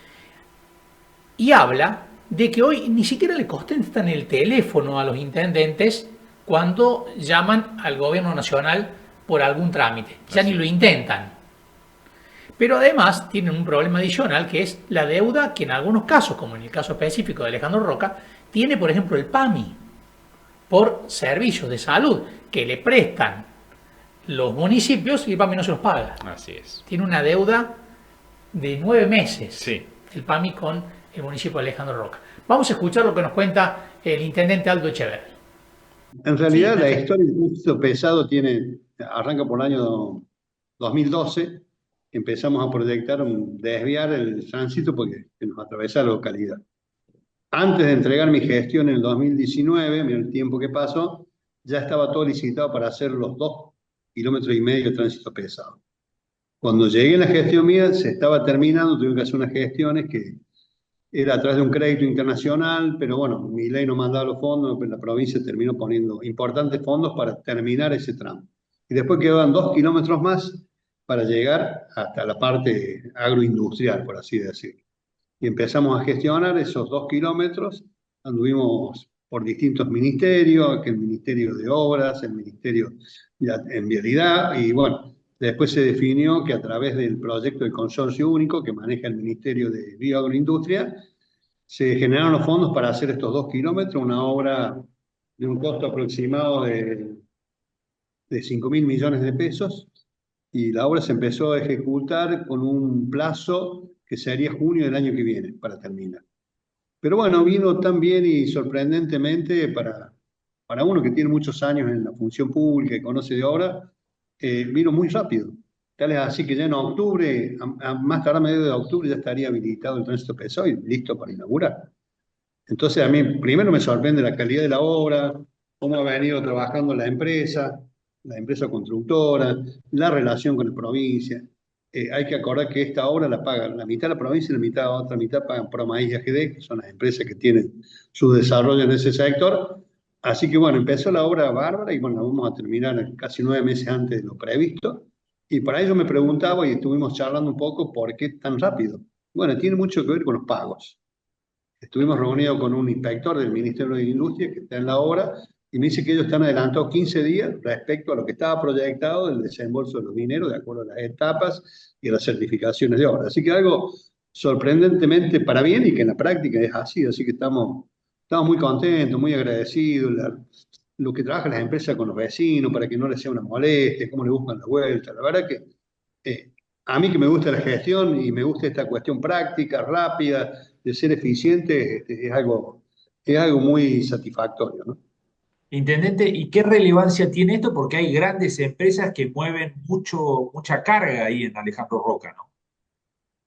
Speaker 2: y habla de que hoy ni siquiera le contestan el teléfono a los intendentes cuando llaman al gobierno nacional por algún trámite. Ya ni lo intentan. Pero además tienen un problema adicional, que es la deuda que en algunos casos, como en el caso específico de Alejandro Roca, tiene, por ejemplo, el PAMI por servicios de salud que le prestan los municipios y el PAMI no se los paga.
Speaker 1: Así es.
Speaker 2: Tiene una deuda de 9 meses.
Speaker 1: Sí.
Speaker 2: El PAMI con el municipio de Alejandro Roca. Vamos a escuchar lo que nos cuenta el intendente Aldo Echeverri.
Speaker 22: En realidad la historia del tránsito pesado arranca por el año 2012. Empezamos a proyectar desviar el tránsito porque nos atraviesa la localidad. Antes de entregar mi gestión en el 2019, mira el tiempo que pasó, ya estaba todo licitado para hacer los 2,5 kilómetros de tránsito pesado. Cuando llegué en la gestión mía, se estaba terminando, tuve que hacer unas gestiones que era a través de un crédito internacional, pero bueno, mi ley no mandaba los fondos, pero la provincia terminó poniendo importantes fondos para terminar ese tramo. Y después quedaban 2 kilómetros más para llegar hasta la parte agroindustrial, por así decirlo. y empezamos a gestionar esos 2 kilómetros. Anduvimos por distintos ministerios, que el Ministerio de Obras, el Ministerio en Vialidad, y bueno, después se definió que a través del proyecto del Consorcio Único que maneja el Ministerio de Bioagroindustria, se generaron los fondos para hacer estos 2 kilómetros, una obra de un costo aproximado de 5.000 millones de pesos, y la obra se empezó a ejecutar con un plazo que sería junio del año que viene para terminar. Pero bueno, vino tan bien y sorprendentemente para uno que tiene muchos años en la función pública y conoce de obra, vino muy rápido. Tal es así que ya en octubre, más tarde a mediados de octubre, ya estaría habilitado el tránsito pesado y listo para inaugurar. Entonces a mí primero me sorprende la calidad de la obra, cómo ha venido trabajando la empresa constructora, la relación con la provincia. Hay que acordar que esta obra la paga la mitad de la provincia y la otra mitad pagan ProMaíz y AGD, que son las empresas que tienen su desarrollo en ese sector. Así que bueno, empezó la obra bárbara y bueno, la vamos a terminar casi 9 meses antes de lo previsto. Y para ello me preguntaba y estuvimos charlando un poco por qué tan rápido. Bueno, tiene mucho que ver con los pagos. Estuvimos reunidos con un inspector del Ministerio de Industria que está en la obra y me dice que ellos están adelantados 15 días respecto a lo que estaba proyectado del desembolso de los dineros de acuerdo a las etapas y a las certificaciones de obra. Así que algo sorprendentemente para bien y que en la práctica es así. Así que estamos muy contentos, muy agradecidos. Lo que trabajan las empresas con los vecinos para que no les sea una molestia, cómo le buscan la vuelta. La verdad que a mí que me gusta la gestión y me gusta esta cuestión práctica, rápida, de ser eficiente, es algo muy satisfactorio, ¿no?
Speaker 1: Intendente, ¿y qué relevancia tiene esto? Porque hay grandes empresas que mueven mucha carga ahí en Alejandro Roca, ¿no?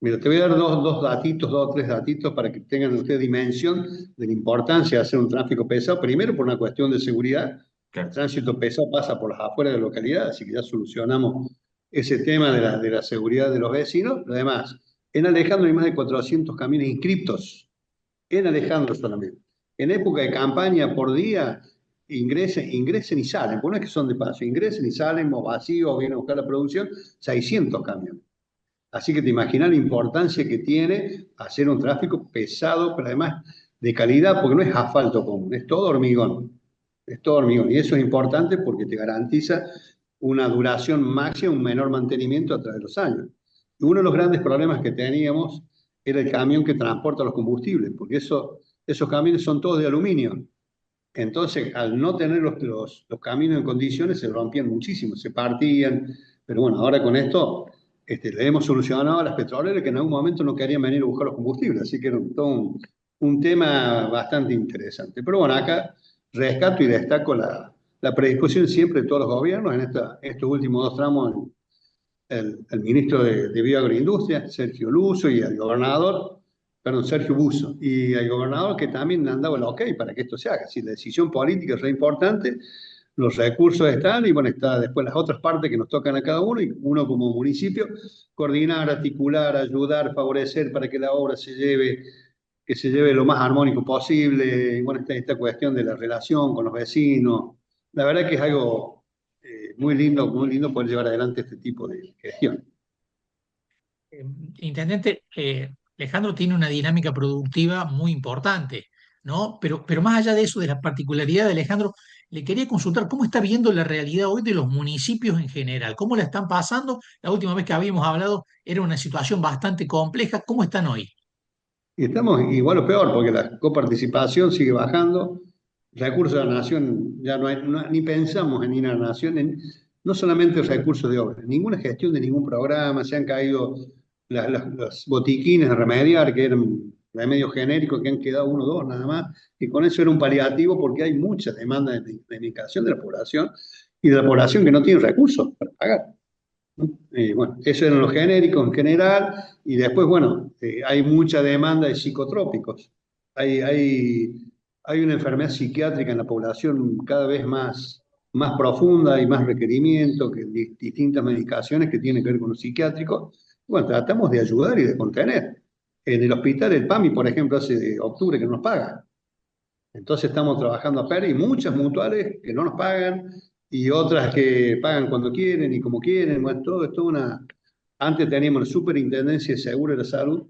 Speaker 22: Mira, te voy a dar dos o tres datitos para que tengan ustedes dimensión de la importancia de hacer un tráfico pesado. Primero, por una cuestión de seguridad. El tránsito pesado pasa por las afueras de la localidad, así que ya solucionamos ese tema de la seguridad de los vecinos. Además, en Alejandro hay más de 400 camiones inscriptos. En Alejandro solamente. En época de campaña por día, ingresen y salen, porque no es que son de paso, ingresen y salen, o vacíos, o vienen a buscar la producción, 600 camiones. Así que te imaginas la importancia que tiene hacer un tráfico pesado, pero además de calidad, porque no es asfalto común, es todo hormigón. Es todo hormigón. Y eso es importante porque te garantiza una duración máxima, un menor mantenimiento a través de los años. Y uno de los grandes problemas que teníamos era el camión que transporta los combustibles, porque esos camiones son todos de aluminio. Entonces, al no tener los caminos en condiciones, se rompían muchísimo, se partían. Pero bueno, ahora con esto le hemos solucionado a las petroleras que en algún momento no querían venir a buscar los combustibles. Así que era todo un tema bastante interesante. Pero bueno, acá rescato y destaco la predisposición siempre de todos los gobiernos. En estos últimos 2 tramos, el ministro de Bioagroindustria, Sergio Luso, y el gobernador, Sergio Busso, y el gobernador que también han dado el ok para que esto se haga. Si la decisión política es re importante, los recursos están, y bueno, está después las otras partes que nos tocan a cada uno, y uno como municipio, coordinar, articular, ayudar, favorecer para que la obra se lleve lo más armónico posible. Bueno, esta cuestión de la relación con los vecinos, la verdad que es algo muy lindo poder llevar adelante este tipo de gestión.
Speaker 2: Intendente, Alejandro tiene una dinámica productiva muy importante, ¿no? Pero más allá de eso, de la particularidad de Alejandro, le quería consultar cómo está viendo la realidad hoy de los municipios en general, cómo la están pasando. La última vez que habíamos hablado era una situación bastante compleja. ¿Cómo están hoy?
Speaker 22: Y estamos igual o peor, porque la coparticipación sigue bajando, recursos de la nación, ya ni pensamos en ir a la nación, no solamente recursos de obra, ninguna gestión de ningún programa, se han caído los botiquines de remediar, que eran remedios genéricos, que han quedado 1 o 2 nada más, y con eso era un paliativo porque hay mucha demanda de medicación de la población, y de la población que no tiene recursos para pagar. Bueno, eso eran los genéricos en general, y después, bueno, hay mucha demanda de psicotrópicos. Hay una enfermedad psiquiátrica en la población cada vez más profunda y más requerimiento, que distintas medicaciones que tienen que ver con lo psiquiátrico. Bueno, tratamos de ayudar y de contener. En el hospital, el PAMI, por ejemplo, hace octubre que no nos paga. Entonces estamos trabajando a PER y muchas mutuales que no nos pagan, y otras que pagan cuando quieren y como quieren. Bueno, todo esto Antes teníamos la Superintendencia de Seguro de la Salud,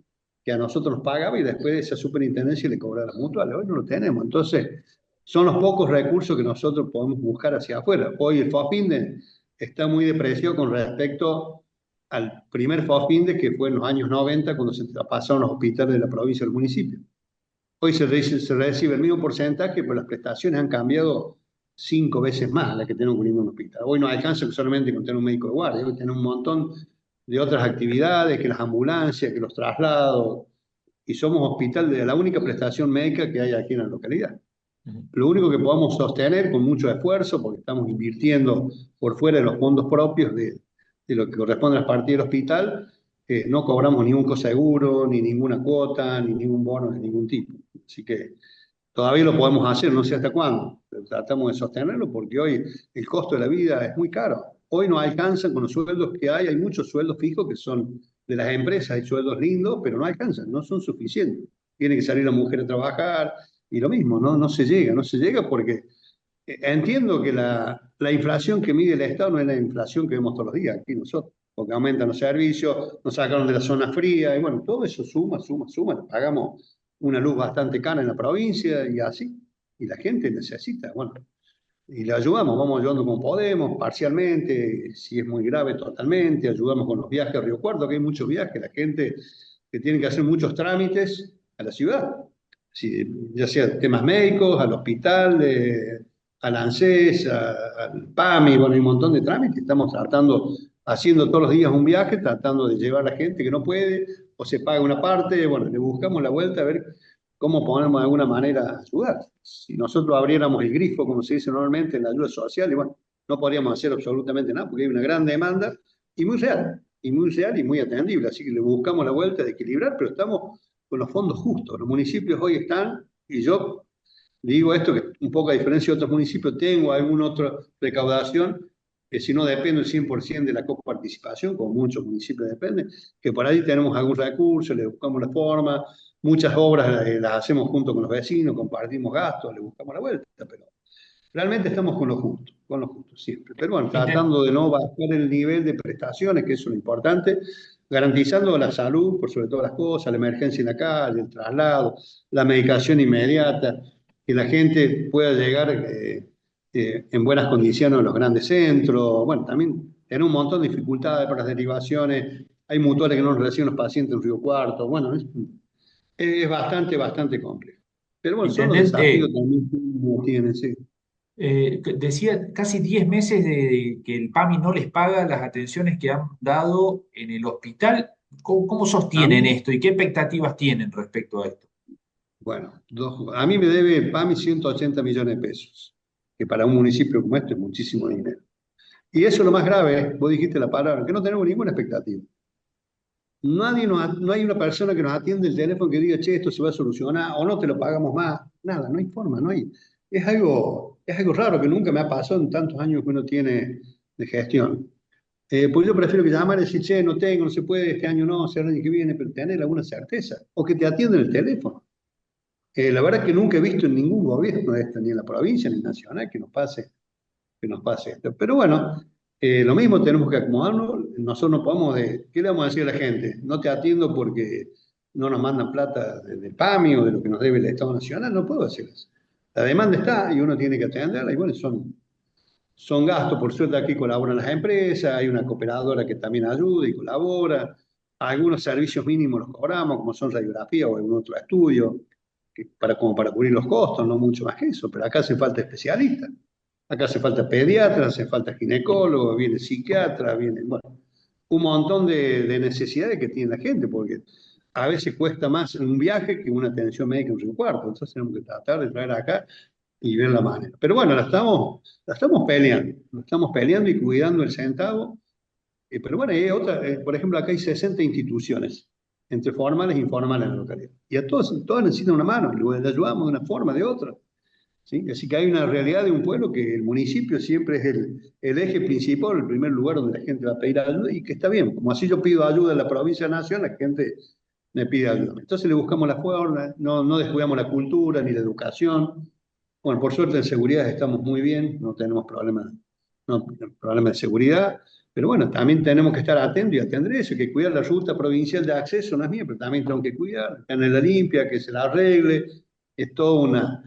Speaker 22: que a nosotros nos pagaba y después de esa superintendencia le cobraba las mutuales. Hoy no lo tenemos. Entonces, son los pocos recursos que nosotros podemos buscar hacia afuera. Hoy el FOSPINDE está muy depreciado con respecto al primer FOSPINDE que fue en los años 90 cuando se traspasaron los hospitales de la provincia al municipio. Hoy se recibe el mismo porcentaje, pero las prestaciones han cambiado 5 veces más las que tenemos cubriendo un hospital. Hoy no alcanza solamente con tener un médico de guardia, hoy tenemos un montón de otras actividades, que las ambulancias, que los traslados, y somos hospital de la única prestación médica que hay aquí en la localidad. Lo único que podamos sostener con mucho esfuerzo, porque estamos invirtiendo por fuera de los fondos propios de lo que corresponde a las partidas del hospital, no cobramos ningún coseguro, ni ninguna cuota, ni ningún bono de ningún tipo. Así que todavía lo podemos hacer, no sé hasta cuándo, pero tratamos de sostenerlo porque hoy el costo de la vida es muy caro. Hoy no alcanzan con los sueldos que hay muchos sueldos fijos que son de las empresas, hay sueldos lindos, pero no alcanzan, no son suficientes. Tiene que salir la mujer a trabajar y lo mismo, no se llega porque entiendo que la inflación que mide el Estado no es la inflación que vemos todos los días aquí nosotros, porque aumentan los servicios, nos sacaron de la zona fría, y bueno, todo eso suma, pagamos una luz bastante cara en la provincia y así, y la gente necesita, bueno, y le ayudamos, vamos ayudando como podemos, parcialmente, si es muy grave totalmente, ayudamos con los viajes a Río Cuarto, que hay muchos viajes, la gente que tiene que hacer muchos trámites a la ciudad, ya sea temas médicos, al hospital, al ANSES, al PAMI, bueno, hay un montón de trámites, estamos haciendo todos los días un viaje, tratando de llevar a la gente que no puede, o se paga una parte, bueno, le buscamos la vuelta a ver cómo podemos de alguna manera ayudar. Si nosotros abriéramos el grifo, como se dice normalmente en la ayuda social, y bueno, no podríamos hacer absolutamente nada, porque hay una gran demanda, y muy real y muy atendible, así que le buscamos la vuelta de equilibrar, pero estamos con los fondos justos. Los municipios hoy están, y yo digo esto, que un poco a diferencia de otros municipios, tengo alguna otra recaudación, que si no depende el 100% de la coparticipación, como muchos municipios dependen, que por ahí tenemos algún recurso, le buscamos la forma, muchas obras las hacemos junto con los vecinos, compartimos gastos, le buscamos la vuelta, pero realmente estamos con lo justo siempre. Pero bueno, tratando de no bajar el nivel de prestaciones, que eso es lo importante, garantizando la salud, por sobre todas las cosas, la emergencia en la calle, el traslado, la medicación inmediata, que la gente pueda llegar en buenas condiciones a los grandes centros. Bueno, también tenemos un montón de dificultades para las derivaciones, hay mutuales que no reciben los pacientes en Río Cuarto, bueno, es bastante complejo. Pero bueno, son los desafíos también que tienen, sí.
Speaker 1: Decía casi 10 meses de que el PAMI no les paga las atenciones que han dado en el hospital. ¿Cómo sostienen esto y qué expectativas tienen respecto a esto?
Speaker 22: Bueno, a mí me debe el PAMI 180 millones de pesos, que para un municipio como este es muchísimo dinero. Y eso es lo más grave, vos dijiste la palabra, que no tenemos ninguna expectativa. No hay una persona que nos atiende el teléfono que diga, che, esto se va a solucionar, o no te lo pagamos más. Nada, no hay forma, no hay. Es algo raro que nunca me ha pasado en tantos años que uno tiene de gestión. Pues yo prefiero que llamar y decir, che, no tengo, no se puede, este año no, será el año que viene, pero tener alguna certeza. O que te atienden el teléfono. La verdad es que nunca he visto en ningún gobierno de esto, ni en la provincia, ni nacional, que nos pase esto. Pero bueno, lo mismo tenemos que acomodarnos. Nosotros no podemos ¿qué le vamos a decir a la gente? No te atiendo porque no nos mandan plata del PAMI o de lo que nos debe el Estado Nacional, no puedo decir eso. La demanda está y uno tiene que atenderla y bueno, son gastos. Por suerte aquí colaboran las empresas, hay una cooperadora que también ayuda y colabora. Algunos servicios mínimos los cobramos, como son radiografía o algún otro estudio, como para cubrir los costos, no mucho más que eso, pero acá hace falta especialistas. Acá hace falta pediatra, hace falta ginecólogo, viene psiquiatra, bueno, un montón de necesidades que tiene la gente, porque a veces cuesta más un viaje que una atención médica en Río Cuarto. Entonces tenemos que tratar de traer acá y ver la manera. Pero bueno, la estamos peleando y cuidando el centavo. Pero bueno, hay por ejemplo, acá hay 60 instituciones, entre formales e informales en la localidad. Y a todas necesitan una mano, le ayudamos de una forma, de otra. ¿Sí? Así que hay una realidad de un pueblo que el municipio siempre es el eje principal, el primer lugar donde la gente va a pedir ayuda, y que está bien. Como así yo pido ayuda en la provincia de Nación, la gente me pide ayuda. Entonces le buscamos la forma, no descuidamos la cultura ni la educación. Bueno, por suerte en seguridad estamos muy bien, no tenemos problemas de seguridad. Pero bueno, también tenemos que estar atentos y atender eso, que cuidar la ruta provincial de acceso no es mía, pero también tengo que cuidar, tenerla limpia, que se la arregle, es toda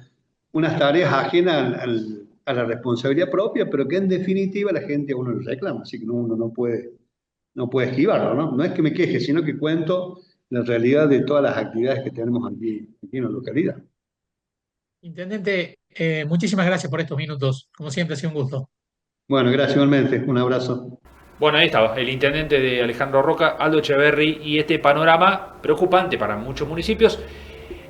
Speaker 22: unas tareas ajenas a la responsabilidad propia, pero que en definitiva la gente a uno le reclama, así que uno no puede esquivarlo, ¿no? No es que me queje, sino que cuento la realidad de todas las actividades que tenemos aquí en la localidad.
Speaker 2: Intendente, muchísimas gracias por estos minutos. Como siempre, ha sido un gusto.
Speaker 22: Bueno, gracias igualmente. Un abrazo.
Speaker 1: Bueno, ahí estaba el intendente de Alejandro Roca, Aldo Echeverri, y este panorama preocupante para muchos municipios.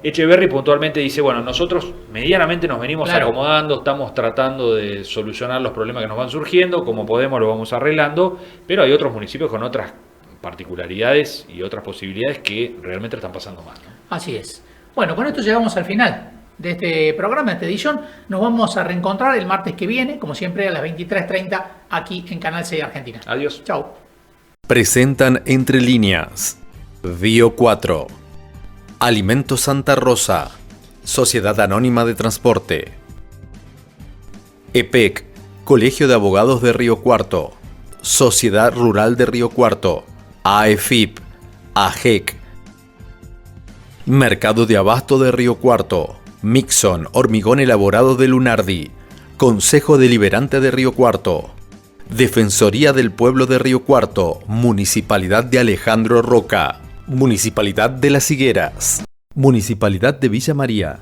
Speaker 1: Echeverri puntualmente dice, bueno, nosotros medianamente nos venimos acomodando, estamos tratando de solucionar los problemas que nos van surgiendo, como podemos lo vamos arreglando, pero hay otros municipios con otras particularidades y otras posibilidades que realmente están pasando mal, ¿no?
Speaker 2: Así es. Bueno, con esto llegamos al final de este programa, de esta edición. Nos vamos a reencontrar el martes que viene, como siempre, a las 23:30 aquí en Canal 6 Argentina.
Speaker 1: Adiós.
Speaker 2: Chau.
Speaker 3: Presentan Entre Líneas, Bio 4, Alimentos Santa Rosa, Sociedad Anónima de Transporte, EPEC, Colegio de Abogados de Río Cuarto, Sociedad Rural de Río Cuarto, AEFIP, AGEC, Mercado de Abasto de Río Cuarto, Mixon, Hormigón Elaborado de Lunardi, Consejo Deliberante de Río Cuarto, Defensoría del Pueblo de Río Cuarto, Municipalidad de Alejandro Roca, Municipalidad de Las Higueras, Municipalidad de Villa María.